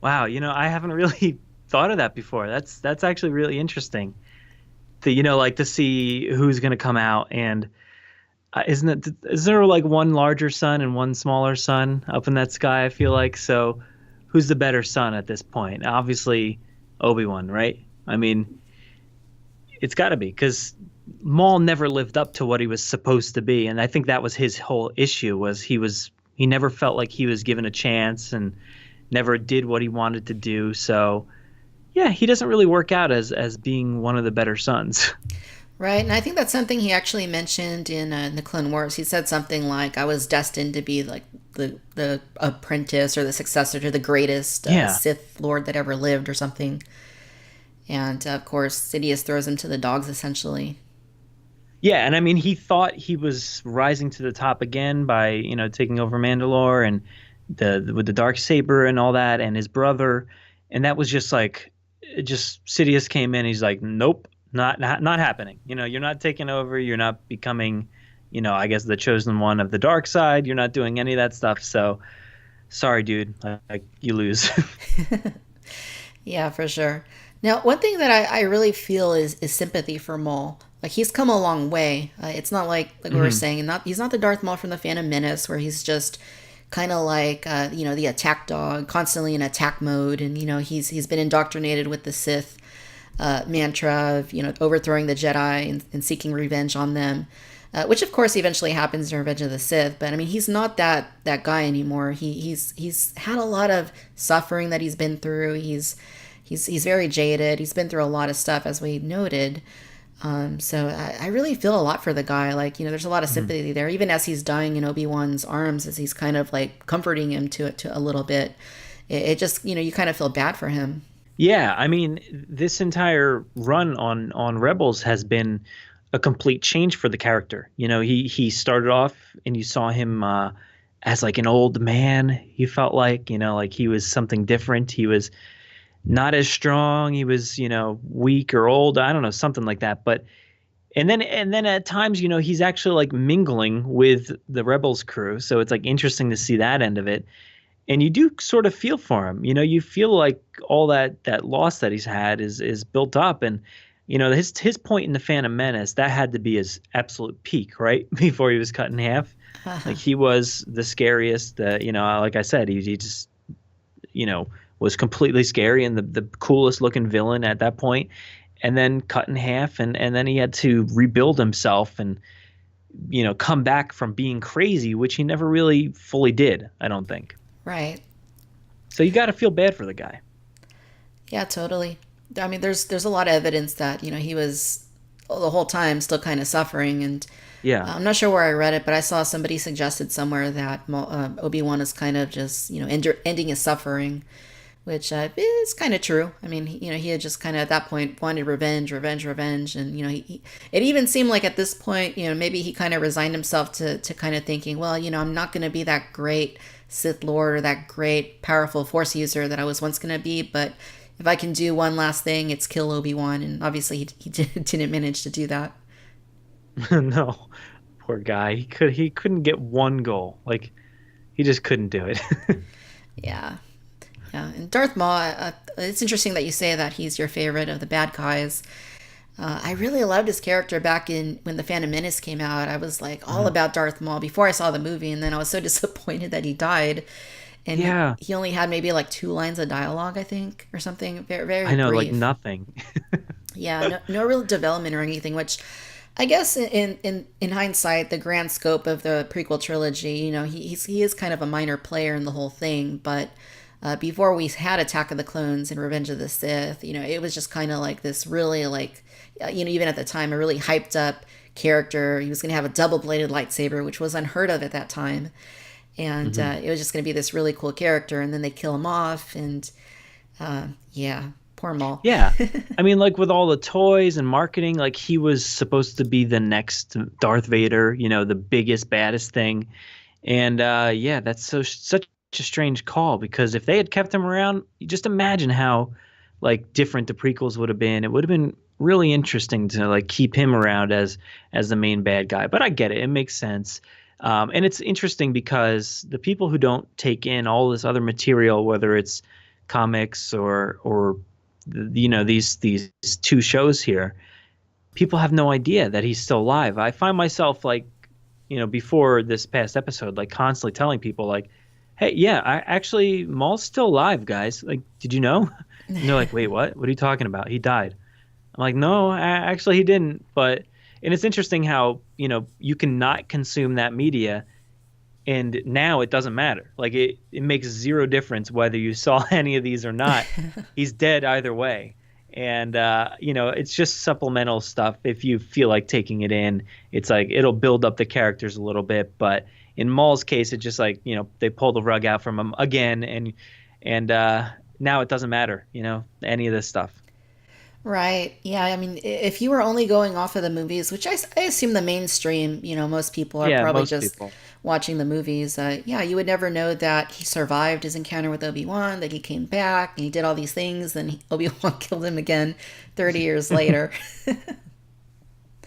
Wow, I haven't really thought of that before. That's actually really interesting. To see who's going to come out, and is there like one larger sun and one smaller sun up in that sky? I feel like, so who's the better son at this point? Obviously Obi-Wan, right? I mean, it's got to be, because Maul never lived up to what he was supposed to be, and I think that was his whole issue. Was he never felt like he was given a chance and never did what he wanted to do. So yeah, he doesn't really work out as being one of the better sons. Right, and I think that's something he actually mentioned in the Clone Wars. He said something like, I was destined to be like the apprentice or the successor to the greatest Sith Lord that ever lived, or something. And of course, Sidious throws him to the dogs, essentially. Yeah, and I mean, he thought he was rising to the top again by, taking over Mandalore and with the Darksaber and all that, and his brother. And that was just Sidious came in, he's like, nope. Not happening. You're not taking over. You're not becoming, I guess, the chosen one of the dark side. You're not doing any of that stuff. So, sorry, dude. You lose. Yeah, for sure. Now, one thing that I really feel is sympathy for Maul. Like, he's come a long way. It's not like we were saying, he's not the Darth Maul from the Phantom Menace, where he's just kind of like, the attack dog, constantly in attack mode. And, he's been indoctrinated with the Sith mantra of overthrowing the Jedi and seeking revenge on them, which of course eventually happens in Revenge of the Sith. But I mean, he's not that guy anymore. He's had a lot of suffering that he's been through. He's very jaded. He's been through a lot of stuff, as we noted. So I really feel a lot for the guy. Like, there's a lot of Mhm. sympathy there, even as he's dying in Obi-Wan's arms, as he's kind of like comforting him to a little bit. It just, you kind of feel bad for him. Yeah, I mean, this entire run on Rebels has been a complete change for the character. He started off and you saw him as like an old man. He felt like, like he was something different. He was not as strong. He was, weak or old. I don't know, something like that. But and then at times, he's actually like mingling with the Rebels crew. So it's like interesting to see that end of it. And you do sort of feel for him. You feel like all that loss that he's had is built up. And his point in the Phantom Menace, that had to be his absolute peak, right? Before he was cut in half. Like he was the scariest. Like I said, he just was completely scary and the coolest looking villain at that point, and then cut in half, and then he had to rebuild himself and come back from being crazy, which he never really fully did, I don't think. Right. So you got to feel bad for the guy. Yeah, totally. I mean, there's a lot of evidence that, he was the whole time still kind of suffering. And Yeah. I'm not sure where I read it, but I saw somebody suggested somewhere that Obi-Wan is kind of just, ending his suffering, which is kind of true. I mean, he had just kind of at that point wanted revenge, revenge, revenge. And, it even seemed like at this point, maybe he kind of resigned himself to kind of thinking, well, I'm not going to be that great Sith Lord or that great powerful Force user that I was once going to be. But if I can do one last thing, it's kill Obi-Wan. And obviously he didn't manage to do that. No, poor guy. He couldn't get one goal. Like he just couldn't do it. Yeah. Yeah. And Darth Maul, it's interesting that you say that he's your favorite of the bad guys. I really loved his character back in when the Phantom Menace came out. I was like all about Darth Maul before I saw the movie, and then I was so disappointed that he died. And Yeah. he only had maybe like 2 lines of dialogue, I think, or something. Very, very I know, like brief. nothing. Yeah, no real development or anything. Which I guess in hindsight, the grand scope of the prequel trilogy, he is kind of a minor player in the whole thing. But before we had Attack of the Clones and Revenge of the Sith, it was just kind of like this really like, even at the time, a really hyped up character. He was going to have a double bladed lightsaber, which was unheard of at that time. And it was just going to be this really cool character. And then they kill him off. And yeah, poor Maul. Yeah. I mean, like with all the toys and marketing, like he was supposed to be the next Darth Vader, the biggest, baddest thing. And yeah, that's such a strange call, because if they had kept him around, you just imagine how like different the prequels would have been. It would have been really interesting to like keep him around as the main bad guy. But I get it. It makes sense. And it's interesting because the people who don't take in all this other material, whether it's comics or these two shows here, people have no idea that he's still alive. I find myself like, before this past episode, like constantly telling people like, hey, yeah, Maul's still alive, guys. Like, did you know? And they're like, wait, what? What are you talking about? He died. I'm like, no, actually he didn't. And it's interesting how, you cannot consume that media, and now it doesn't matter. Like it makes zero difference whether you saw any of these or not. He's dead either way. And, it's just supplemental stuff. If you feel like taking it in, it's like it'll build up the characters a little bit. But in Maul's case, it's just like, they pull the rug out from him again. And now it doesn't matter, any of this stuff. Right. Yeah. I mean, if you were only going off of the movies, which I assume the mainstream, most people are Yeah, probably most just people. watching the movies. Yeah, you would never know that he survived his encounter with Obi-Wan, that he came back and he did all these things, then Obi-Wan killed him again 30 years later.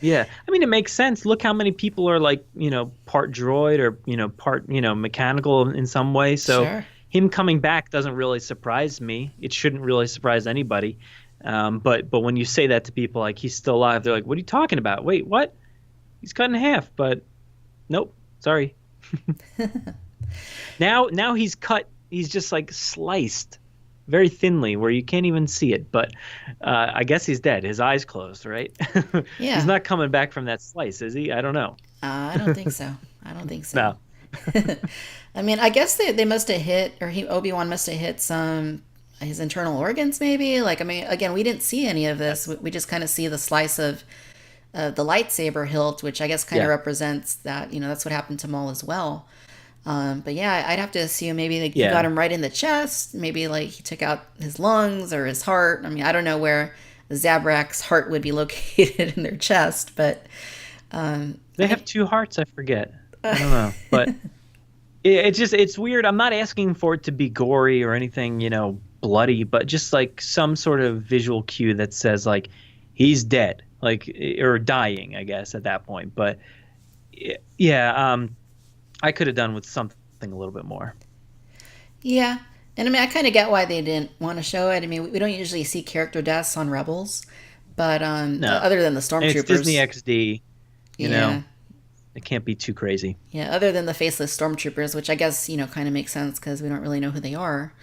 Yeah. I mean, it makes sense. Look how many people are like, part droid or, part, mechanical in some way. So Sure. him coming back doesn't really surprise me. It shouldn't really surprise anybody. But when you say that to people, like he's still alive, they're like, what are you talking about? Wait, what? He's cut in half, but nope, sorry. Now he's cut. He's just like sliced very thinly where you can't even see it. But I guess he's dead. His eyes closed, right? Yeah. He's not coming back from that slice, is he? I don't know. I don't think so. I don't think so. No. I mean, I guess they must have hit, or Obi-Wan must have hit his internal organs, maybe. Like, I mean, again, we didn't see any of this. We just kind of see the slice of the lightsaber hilt, which I guess kind of Yeah. represents that, that's what happened to Maul as well. But yeah, I'd have to assume maybe like he got Yeah. him right in the chest. Maybe like he took out his lungs or his heart. I mean, I don't know where Zabrak's heart would be located in their chest, but They have two hearts, I forget. I don't know. But it's weird. I'm not asking for it to be gory or anything, bloody, but just like some sort of visual cue that says like he's dead, like or dying, I guess at that point. But yeah, I could have done with something a little bit more. yeah. And I mean, I kind of get why they didn't want to show it. I mean, we don't usually see character deaths on Rebels, but No, other than the and it's Disney stormtroopers, XD. You yeah, know, it can't be too crazy. yeah. Other than the faceless stormtroopers, which I guess kind of makes sense because we don't really know who they are.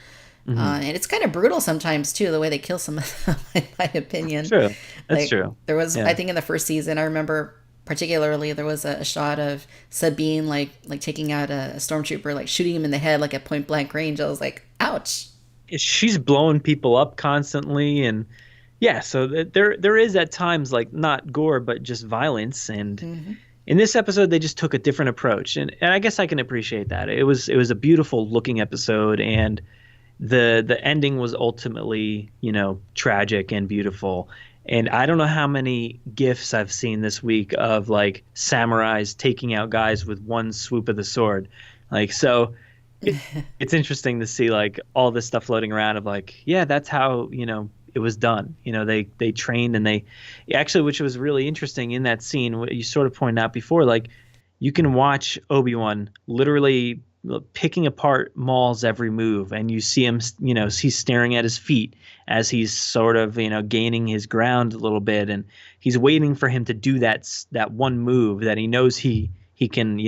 Hmm. And it's kind of brutal sometimes too, the way they kill some of them, in my opinion. True, that's Like true. there was, I Yeah, think, in the first season, I remember particularly there was a shot of Sabine like taking out a stormtrooper, like shooting him in the head, like at point blank range. I was like, ouch. she's blowing people up constantly, and yeah, so there is at times like not gore but just violence, and Hmm. in this episode they just took a different approach, and I guess I can appreciate that. It was a beautiful looking episode, and the ending was ultimately tragic and beautiful. And I don't know how many gifs I've seen this week of like samurais taking out guys with one swoop of the sword, like so it's interesting to see like all this stuff floating around of like, yeah, that's how it was done. They trained, and they actually, which was really interesting in that scene, what you sort of pointed out before, like you can watch Obi-Wan literally picking apart Maul's every move, and you see him, he's staring at his feet as he's sort of gaining his ground a little bit, and he's waiting for him to do that one move that he knows he can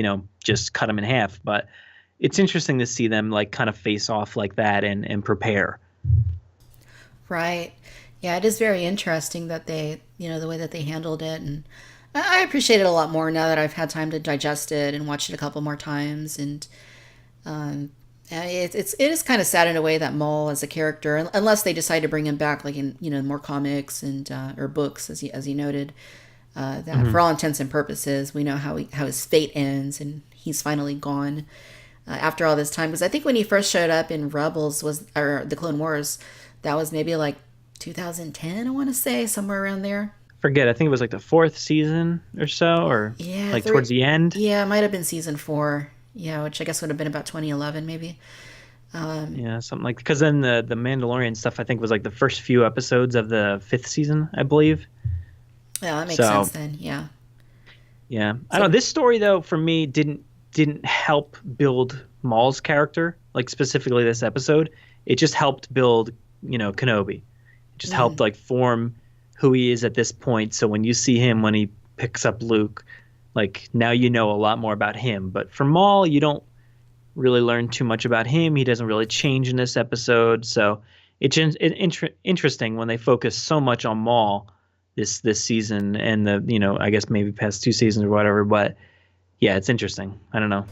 just cut him in half. But it's interesting to see them like kind of face off like that and prepare. Right. Yeah, it is very interesting that they, the way that they handled it. And I appreciate it a lot more now that I've had time to digest it and watch it a couple more times. And it is kind of sad in a way that Maul as a character, unless they decide to bring him back, like in, more comics and or books, as you noted, that Hmm. for all intents and purposes, we know how his fate ends and he's finally gone after all this time. Because I think when he first showed up in Rebels or the Clone Wars, that was maybe like 2010, I want to say, somewhere around there. Forget, I think it was like the fourth season or so, or Yeah, like towards the end. yeah, it might have been season 4. Yeah, which I guess would have been about 2011, maybe. Yeah, something like, because then the Mandalorian stuff I think was like the first few episodes of the fifth season, I believe. Yeah, that makes sense So then. Yeah. yeah, I don't So know. This story though for me didn't help build Maul's character, like specifically this episode. It just helped build Kenobi. It just helped like form who he is at this point. So when you see him when he picks up Luke, like now you know a lot more about him. But for Maul, you don't really learn too much about him. He doesn't really change in this episode. So interesting when they focus so much on Maul this season, and the I guess maybe past two seasons or whatever. But yeah, it's interesting. I don't know.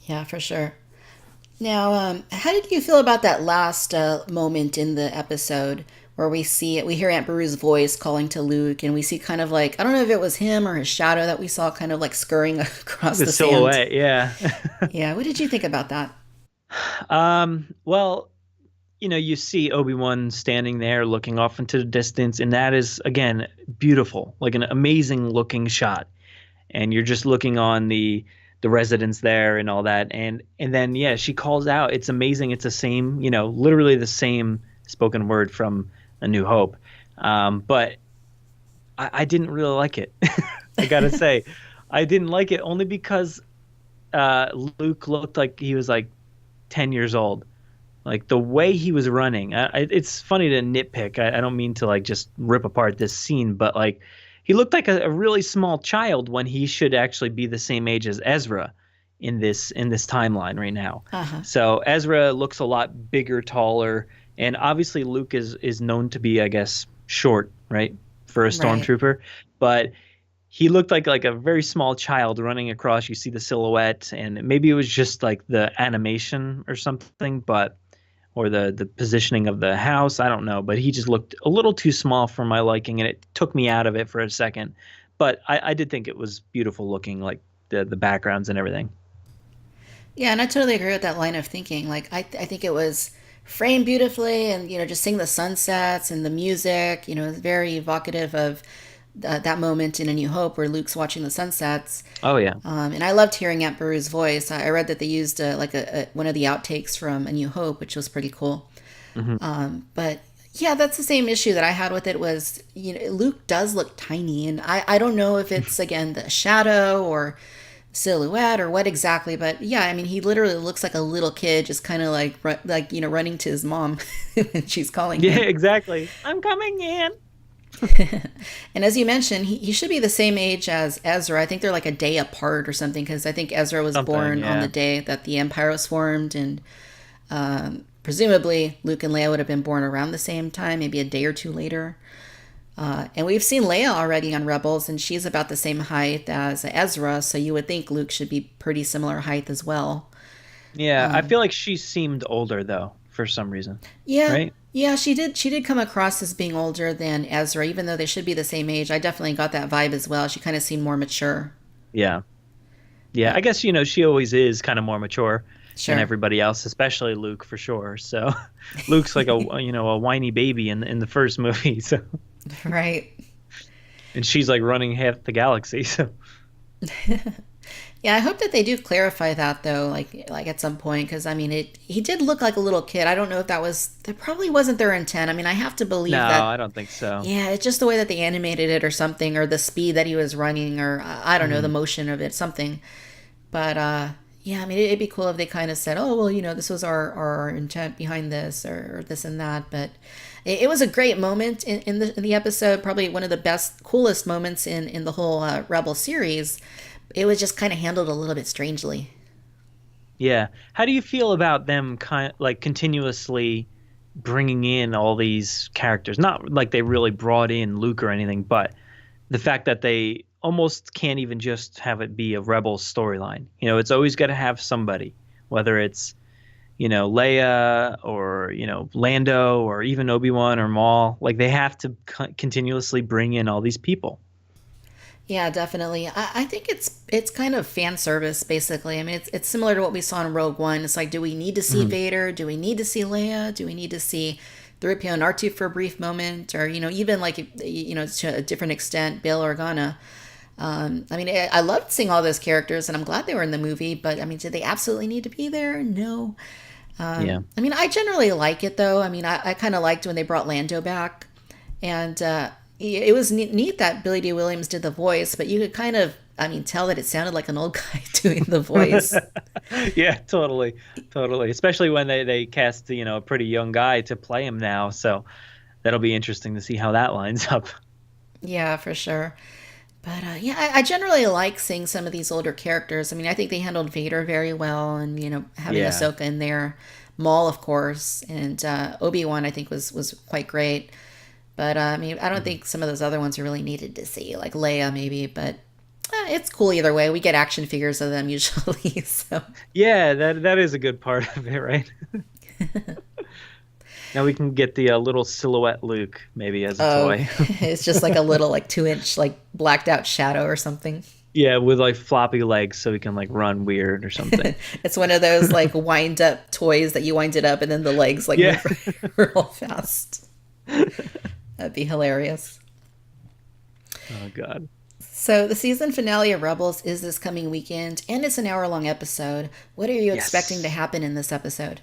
yeah, for sure. Now, how did you feel about that last moment in the episode where we hear Aunt Beru's voice calling to Luke, and we see kind of like, I don't know if it was him or his shadow that we saw kind of like scurrying across The the sand. silhouette, yeah. Yeah, what did you think about that? Well, you see Obi-Wan standing there looking off into the distance, and that is again beautiful, like an amazing looking shot. And you're just looking on the residence there and all that, and then yeah, she calls out. It's amazing. It's the same, literally the same spoken word from A New Hope. But I didn't really like it. I gotta say, I didn't like it only because Luke looked like he was like 10 years old. Like the way he was running, it's funny to nitpick. I don't mean to like just rip apart this scene, but like he looked like a really small child when he should actually be the same age as Ezra in this timeline right now. Uh-huh. So Ezra looks a lot bigger, taller, and obviously Luke is known to be, I guess, short, right, for a Right. stormtrooper, but he looked like a very small child running across. You see the silhouette, and maybe it was just like the animation or something, but or the positioning of the house. I don't know, but he just looked a little too small for my liking, and it took me out of it for a second. But I did think it was beautiful looking, like the backgrounds and everything. Yeah, and I totally agree with that line of thinking. Like, I think it was framed beautifully, and just seeing the sunsets and the music, very evocative of that moment in A New Hope where Luke's watching the sunsets. Oh yeah. And I loved hearing Aunt Beru's voice. I read that they used one of the outtakes from A New Hope, which was pretty cool. But yeah, that's the same issue that I had with it. Was Luke does look tiny, and I don't know if it's again the shadow or silhouette or what exactly, but yeah, I mean, he literally looks like a little kid, just kind of like running to his mom when she's calling him. Yeah, exactly. I'm coming in. And as you mentioned, he should be the same age as Ezra. I think they're like a day apart or something, because I think Ezra was born on the day that the Empire was formed, and presumably Luke and Leia would have been born around the same time, maybe a day or two later. And we've seen Leia already on Rebels, and she's about the same height as Ezra, so you would think Luke should be pretty similar height as well. Yeah, I feel like she seemed older, though, for some reason. Yeah, right? Yeah, she did come across as being older than Ezra, even though they should be the same age. I definitely got that vibe as well. She kind of seemed more mature. Yeah. I guess, she always is kind of more mature Sure. than everybody else, especially Luke, for sure. So Luke's like a whiny baby in the first movie, so... Right. And she's like running half the galaxy, so... Yeah, I hope that they do clarify that though, like at some point, because I mean, he did look like a little kid. I don't know if that probably wasn't their intent. I mean, I have to believe that. No, I don't think so. Yeah, it's just the way that they animated it or something, or the speed that he was running, or I don't know, the motion of it, something. But yeah, I mean, it'd be cool if they kind of said, oh, well, this was our intent behind this, or this and that. But it was a great moment in the episode, probably one of the coolest moments in the whole Rebel series. It was just kind of handled a little bit strangely. Yeah. How do you feel about them continuously bringing in all these characters? Not like they really brought in Luke or anything, but the fact that they almost can't even just have it be a Rebel storyline. It's always got to have somebody, whether it's, Leia or, Lando or even Obi-Wan or Maul. Like, they have to continuously bring in all these people. Yeah, definitely. I think it's kind of fan service, basically. I mean, it's similar to what we saw in Rogue One. It's like, do we need to see Vader? Do we need to see Leia? Do we need to see 3PO and R2 for a brief moment? Or, even like, to a different extent, Bail Organa. I mean, I loved seeing all those characters, and I'm glad they were in the movie, but I mean, did they absolutely need to be there? No. Yeah. I mean, I generally like it, though. I mean, I kind of liked when they brought Lando back, and it was neat that Billy D. Williams did the voice, but you could kind of, tell that it sounded like an old guy doing the voice. Yeah, totally. Especially when they cast, a pretty young guy to play him now. So that'll be interesting to see how that lines up. Yeah, for sure. But yeah, I generally like seeing some of these older characters. I mean, I think they handled Vader very well, and having Ahsoka in there, Maul, of course, and Obi-Wan, I think was quite great. But I mean, I don't think some of those other ones are really needed to see, like Leia maybe. But it's cool either way. We get action figures of them usually. So yeah, that is a good part of it, right? Now we can get the little silhouette Luke maybe as a toy. It's just like a little 2-inch blacked out shadow or something. Yeah, with floppy legs so he can run weird or something. It's one of those wind up toys that you wind it up and then the legs move real fast. That'd be hilarious. Oh, God. So the season finale of Rebels is this coming weekend, and it's an hour-long episode. What are you expecting to happen in this episode?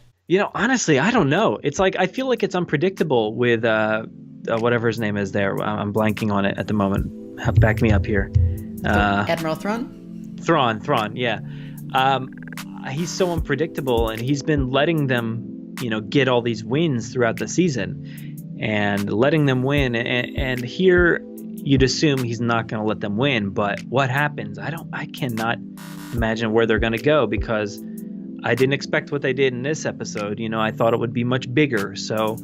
Honestly, I don't know. It's I feel like it's unpredictable with whatever his name is there. I'm blanking on it at the moment. Back me up here. Admiral Thrawn? Thrawn, yeah. He's so unpredictable, and he's been letting them, get all these wins throughout the season. And letting them win, and here you'd assume he's not going to let them win, but what happens? I cannot imagine where they're going to go, because I didn't expect what they did in this episode. I thought it would be much bigger. So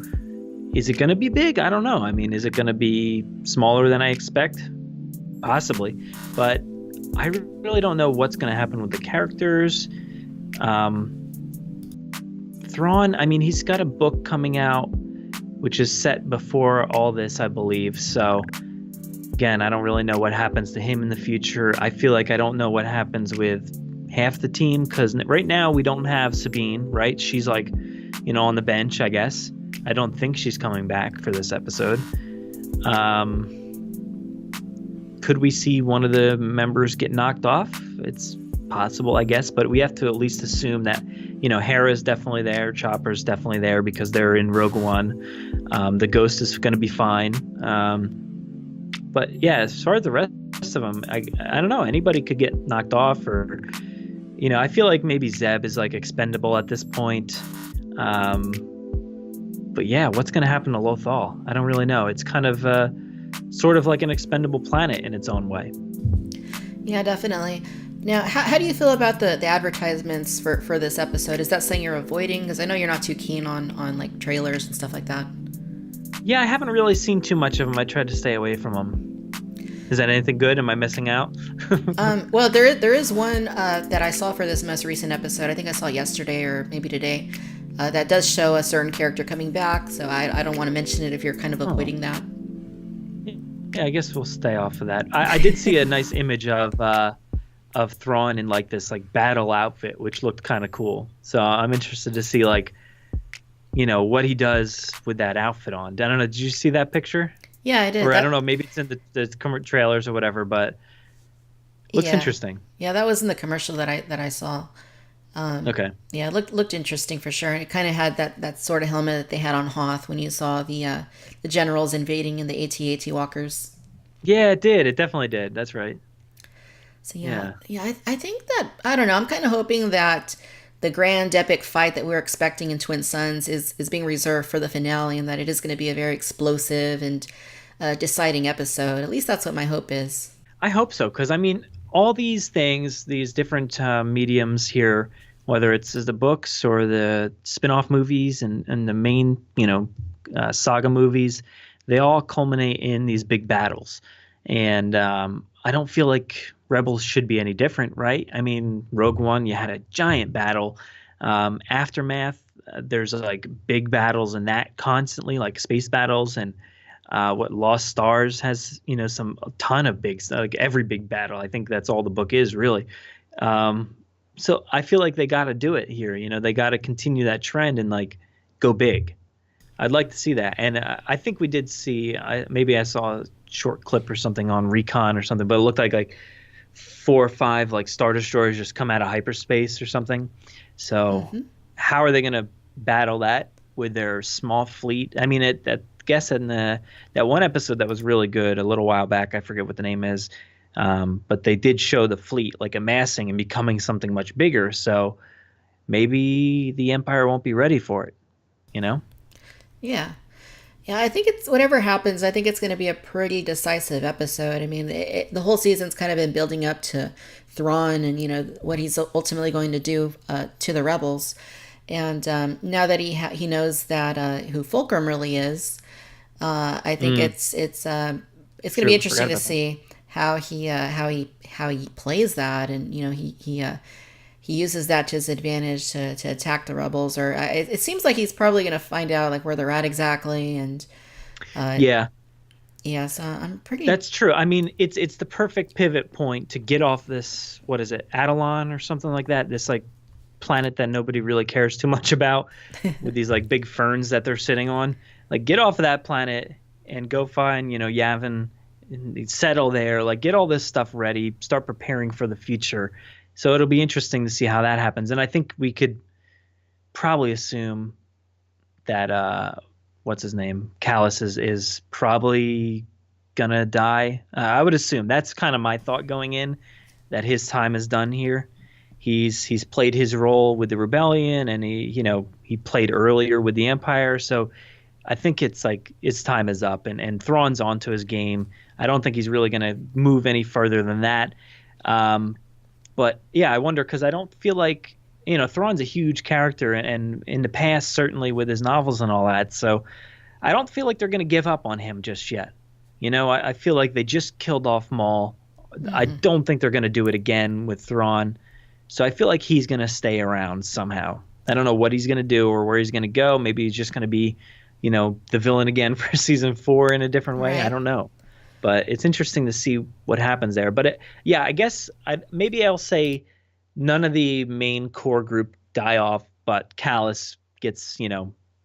is it going to be big? I don't know. I mean, is it going to be smaller than I expect? Possibly, but I really don't know what's going to happen with the characters. Thrawn, I mean, he's got a book coming out, which is set before all this, I believe. So again, I don't really know what happens to him in the future. I feel like I don't know what happens with half the team, because right now we don't have Sabine, right? She's like, on the bench, I guess. I don't think she's coming back for this episode. Could we see one of the members get knocked off? It's possible, I guess, but we have to at least assume that, Hera's definitely there, Chopper's definitely there because they're in Rogue One. The Ghost is going to be fine. But yeah, as far as the rest of them, I don't know. Anybody could get knocked off, or, I feel like maybe Zeb is like expendable at this point. But yeah, what's going to happen to Lothal? I don't really know. It's kind of sort of like an expendable planet in its own way. Yeah, definitely. Now, how do you feel about the advertisements for this episode? Is that something you're avoiding? Because I know you're not too keen on like trailers and stuff like that. Yeah, I haven't really seen too much of them. I tried to stay away from them. Is that anything good? Am I missing out? Well, there is one that I saw for this most recent episode. I think I saw yesterday or maybe today. That does show a certain character coming back, so I don't want to mention it if you're kind of avoiding that. Yeah, I guess we'll stay off of that. I did see a nice image of Thrawn in like this like battle outfit, which looked kind of cool. So I'm interested to see like, what he does with that outfit on. I don't know. Did you see that picture? Yeah, I did. Or I don't know. Maybe it's in the trailers or whatever, but looks interesting. Yeah, that was in the commercial that I saw. Okay. Yeah, it looked interesting for sure. It kind of had that sort of helmet that they had on Hoth when you saw the generals invading in the AT-AT walkers. Yeah, it did. It definitely did. That's right. So yeah, I think that, I don't know, I'm kind of hoping that the grand epic fight that we're expecting in Twin Suns is being reserved for the finale, and that it is going to be a very explosive and deciding episode. At least that's what my hope is. I hope so, because I mean, all these things, these different mediums here, whether it's the books or the spin-off movies and the main, saga movies, they all culminate in these big battles. And I don't feel like Rebels should be any different, right? I mean, Rogue One, you had a giant battle. Aftermath, there's like big battles in that constantly, like space battles. And what Lost Stars has, a ton of big, like every big battle. I think that's all the book is really. So I feel like they got to do it here. They got to continue that trend and like go big. I'd like to see that. And I think we did see, maybe I saw a short clip or something on Recon or something, but it looked like 4 or 5 like Star Destroyers just come out of hyperspace or something. So how are they going to battle that with their small fleet? I mean, I guess in that one episode that was really good a little while back, I forget what the name is, but they did show the fleet like amassing and becoming something much bigger. So maybe the Empire won't be ready for it, Yeah. Yeah, I think it's, whatever happens, I think it's going to be a pretty decisive episode. I mean, the whole season's kind of been building up to Thrawn and, what he's ultimately going to do to the rebels. And now that he knows that who Fulcrum really is, I think it's going to be interesting to see how he plays that, and he uses that to his advantage to attack the rebels. Or it seems like he's probably going to find out like where they're at exactly, and so I'm pretty. That's true. I mean, it's the perfect pivot point to get off this. What is it, Adelon or something like that? This like planet that nobody really cares too much about, with these like big ferns that they're sitting on. Like, get off of that planet and go find, Yavin, and settle there. Like, get all this stuff ready. Start preparing for the future. So it'll be interesting to see how that happens. And I think we could probably assume that what's his name, Callus is probably gonna die. I would assume that's kind of my thought going in, that his time is done here. He's played his role with the rebellion, and he played earlier with the Empire. So I think it's like his time is up, and Thrawn's onto his game. I don't think he's really going to move any further than that. But yeah, I wonder, because I don't feel like, Thrawn's a huge character, and in the past, certainly with his novels and all that. So I don't feel like they're going to give up on him just yet. I feel like they just killed off Maul. I don't think they're going to do it again with Thrawn. So I feel like he's going to stay around somehow. I don't know what he's going to do or where he's going to go. Maybe he's just going to be, the villain again for season 4 in a different way. Right. I don't know. But it's interesting to see what happens there. But I guess maybe I'll say none of the main core group die off, but Callus gets,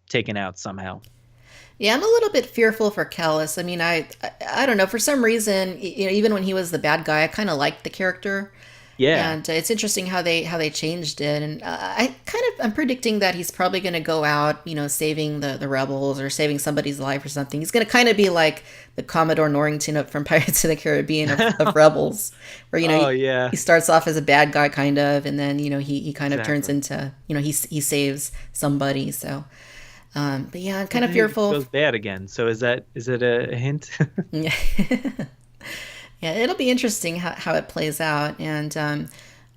taken out somehow. Yeah, I'm a little bit fearful for Callus. I mean, I don't know. For some reason, even when he was the bad guy, I kind of liked the character. Yeah. And it's interesting how they changed it. And I'm predicting that he's probably going to go out, saving the rebels or saving somebody's life or something. He's going to kind of be like the Commodore Norrington from Pirates of the Caribbean of Rebels, where he starts off as a bad guy kind of, and then he kind of turns into he saves somebody. So. But yeah, I'm kind of fearful. It goes bad again. So is it a hint? Yeah. Yeah, it'll be interesting how it plays out. And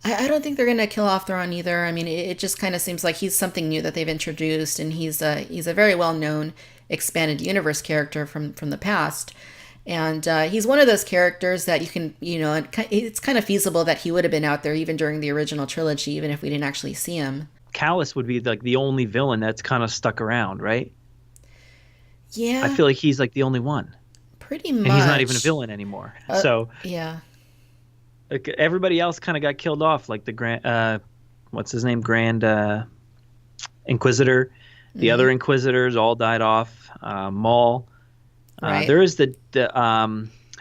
I don't think they're going to kill off Thrawn either. I mean, it just kind of seems like he's something new that they've introduced, and he's a very well-known expanded universe character from the past. And he's one of those characters that you can, it's kind of feasible that he would have been out there even during the original trilogy, even if we didn't actually see him. Callus would be like the only villain that's kind of stuck around, right? Yeah. I feel like he's like the only one. Pretty much. And he's not even a villain anymore. Yeah. Like everybody else kind of got killed off, like the Grand, what's his name? Grand Inquisitor. The other Inquisitors all died off. Maul. Right. There is the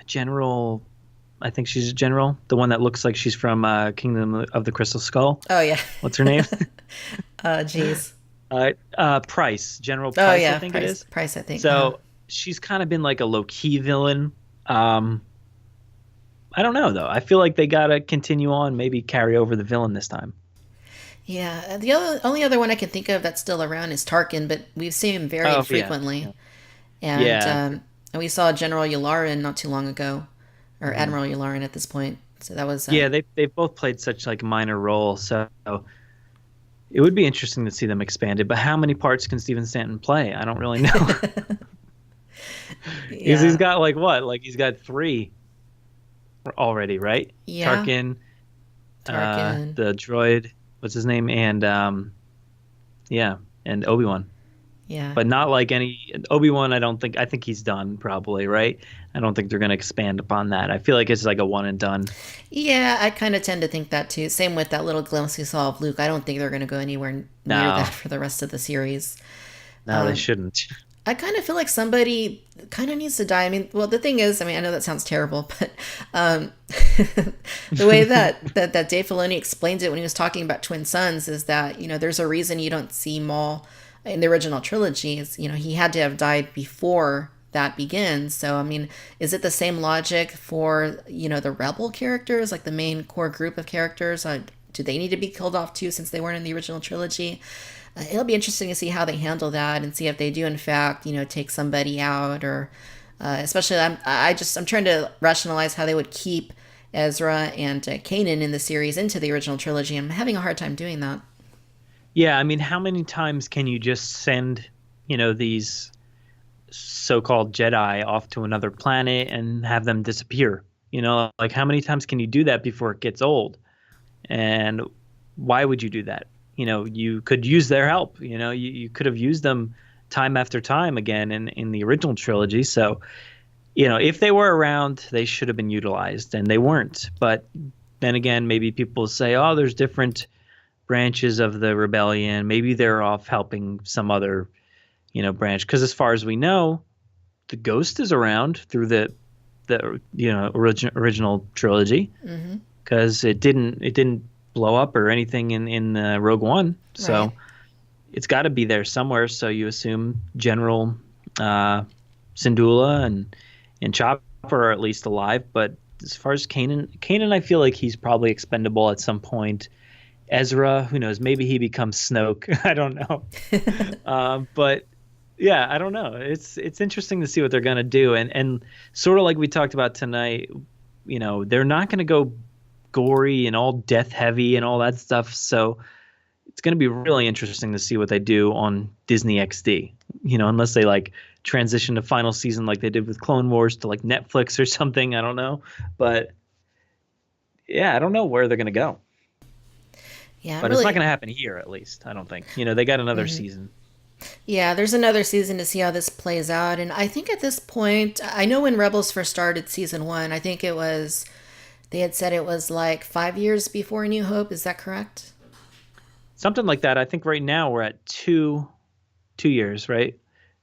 General, I think she's a general, the one that looks like she's from Kingdom of the Crystal Skull. Oh, yeah. What's her name? Jeez. Price. General Price, I think Price, it is. Price, I think. So she's kind of been like a low-key villain. I don't know, though. I feel like they got to continue on, maybe carry over the villain this time. Yeah. The only other one I can think of that's still around is Tarkin, but we've seen him very infrequently. Yeah. And we saw General Yularen not too long ago, or Admiral Yularen at this point. So that was... they've both played such like minor roles, so it would be interesting to see them expanded. But how many parts can Stephen Stanton play? I don't really know. He's got like what? Like he's got 3 already, right? Yeah. Tarkin. The droid, what's his name? And and Obi-Wan. Yeah. But not like any Obi-Wan. I think he's done probably, right? I don't think they're going to expand upon that. I feel like it's like a one and done. Yeah, I kind of tend to think that too. Same with that little glimpse we saw of Luke. I don't think they're going to go anywhere near that for the rest of the series. No, they shouldn't. I kind of feel like somebody kind of needs to die. I mean, well, the thing is, I know that sounds terrible, but the way that Dave Filoni explains it when he was talking about twin sons is that, there's a reason you don't see Maul in the original trilogy. Is, he had to have died before that begins. So, I mean, is it the same logic for, the rebel characters, like the main core group of characters? Do they need to be killed off too, since they weren't in the original trilogy? It'll be interesting to see how they handle that and see if they do, in fact, take somebody out, or especially I'm trying to rationalize how they would keep Ezra and Kanan in the series into the original trilogy. I'm having a hard time doing that. Yeah, I mean, how many times can you just send, these so-called Jedi off to another planet and have them disappear? Like how many times can you do that before it gets old? And why would you do that? You could use their help. You could have used them time after time again in the original trilogy. So, if they were around, they should have been utilized, and they weren't. But then again, maybe people say, oh, there's different branches of the rebellion. Maybe they're off helping some other, branch. Because as far as we know, the Ghost is around through the original trilogy. Because it didn't blow up or anything in Rogue One, so right. It's got to be there somewhere. So you assume General Syndulla and Chopper are at least alive. But as far as Kanan, I feel like he's probably expendable at some point. Ezra, who knows? Maybe he becomes Snoke. I don't know. But yeah, I don't know. It's interesting to see what they're gonna do, and sort of like we talked about tonight. They're not gonna go gory and all death heavy and all that stuff. So it's going to be really interesting to see what they do on Disney XD, unless they like transition to final season like they did with Clone Wars to like Netflix or something. I don't know. But yeah, I don't know where they're going to go. Yeah, But it's not going to happen here, at least, I don't think. They got another season. Yeah, there's another season to see how this plays out. And I think at this point, I know when Rebels first started season 1, I think they had said it was like 5 years before New Hope. Is that correct? Something like that. I think right now we're at 2 years, right?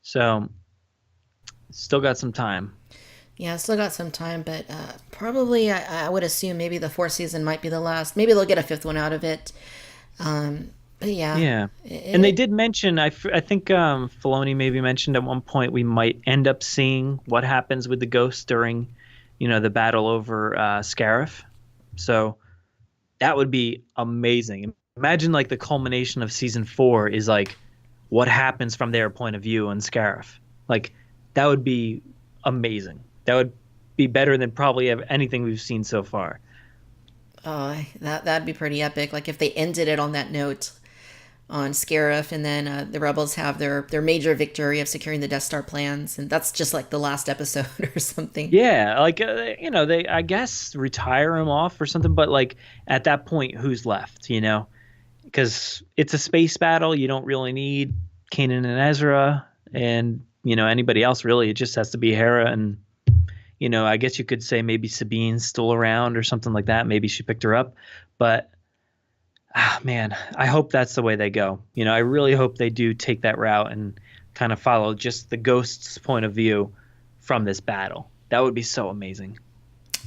So still got some time. Yeah, still got some time, but probably I would assume maybe the 4th season might be the last. Maybe they'll get a 5th one out of it. But yeah. Yeah. And they did mention, I think Filoni maybe mentioned at one point we might end up seeing what happens with the ghost during, the battle over Scarif. So that would be amazing. Imagine like the culmination of season 4 is like what happens from their point of view on Scarif. Like that would be amazing. That would be better than probably anything we've seen so far. Oh, that'd be pretty epic. Like if they ended it on that note on Scarif, and then the Rebels have their major victory of securing the Death Star plans, and that's just like the last episode or something. Yeah, like they I guess retire him off or something, but like at that point, who's left? Because it's a space battle. You don't really need Kanan and Ezra, and anybody else really. It just has to be Hera and. I guess you could say maybe Sabine's still around or something like that. Maybe she picked her up. But, man, I hope that's the way they go. I really hope they do take that route and kind of follow just the Ghost's point of view from this battle. That would be so amazing.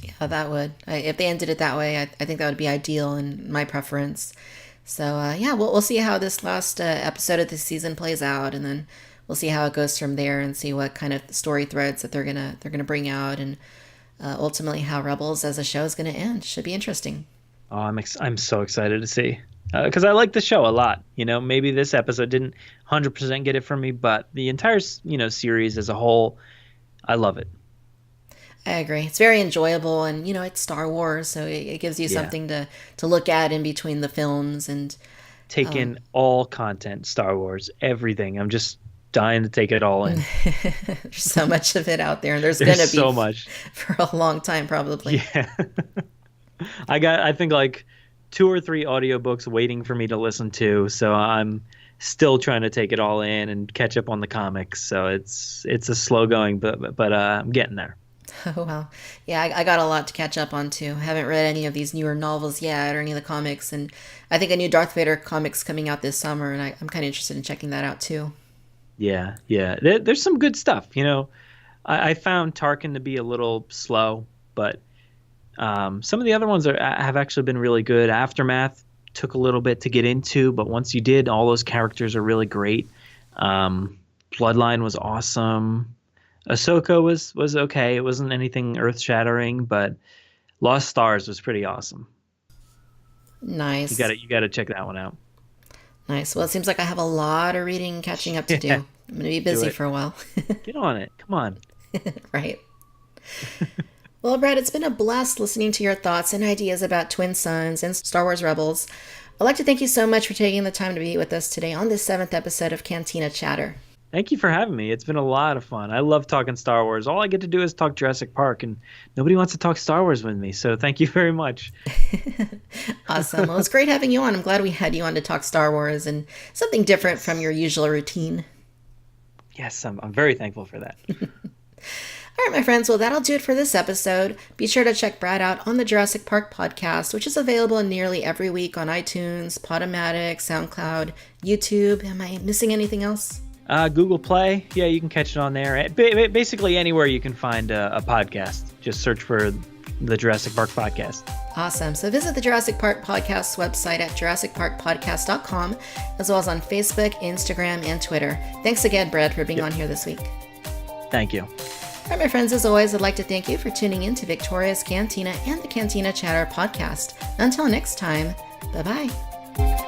Yeah, that would. If they ended it that way, I think that would be ideal and my preference. So, yeah, we'll see how this last episode of this season plays out, and then we'll see how it goes from there and see what kind of story threads that they're gonna bring out, and ultimately how Rebels as a show is gonna end. Should be interesting. Oh, I'm so excited to see because I like the show a lot. Maybe this episode didn't 100% get it from me, but the entire series as a whole, I love it. I agree. It's very enjoyable, and it's Star Wars, so it gives you something to look at in between the films and take in all content, Star Wars, everything. I'm just dying to take it all in. There's so much of it out there, and there's gonna be so much for a long time probably. Yeah. I think like 2 or 3 audiobooks waiting for me to listen to, so I'm still trying to take it all in and catch up on the comics. So it's a slow going, but I'm getting there. Oh well, yeah, I got a lot to catch up on too. I haven't read any of these newer novels yet or any of the comics, and I think a new Darth Vader comic's coming out this summer, and I'm kind of interested in checking that out too. Yeah. There's some good stuff. I found Tarkin to be a little slow, but some of the other ones have actually been really good. Aftermath took a little bit to get into, but once you did, all those characters are really great. Bloodline was awesome. Ahsoka was okay. It wasn't anything earth-shattering, but Lost Stars was pretty awesome. Nice. You got to check that one out. Nice. Well, it seems like I have a lot of reading and catching up to do. I'm going to be busy for a while. Get on it. Come on. Right. Well, Brad, it's been a blast listening to your thoughts and ideas about Twin Suns and Star Wars Rebels. I'd like to thank you so much for taking the time to be with us today on this 7th episode of Cantina Chatter. Thank you for having me. It's been a lot of fun. I love talking Star Wars. All I get to do is talk Jurassic Park, and nobody wants to talk Star Wars with me. So thank you very much. Awesome. Well, it's great having you on. I'm glad we had you on to talk Star Wars and something different from your usual routine. Yes, I'm very thankful for that. All right, my friends. Well, that'll do it for this episode. Be sure to check Brad out on the Jurassic Park Podcast, which is available nearly every week on iTunes, Podomatic, SoundCloud, YouTube. Am I missing anything else? Google Play. Yeah, you can catch it on there. Basically anywhere you can find a podcast. Just search for the Jurassic Park Podcast. Awesome. So visit the Jurassic Park Podcast website at jurassicparkpodcast.com, as well as on Facebook, Instagram, and Twitter. Thanks again, Brad, for being on here this week. Thank you. All right, my friends, as always, I'd like to thank you for tuning in to Victoria's Cantina and the Cantina Chatter Podcast. Until next time, bye-bye.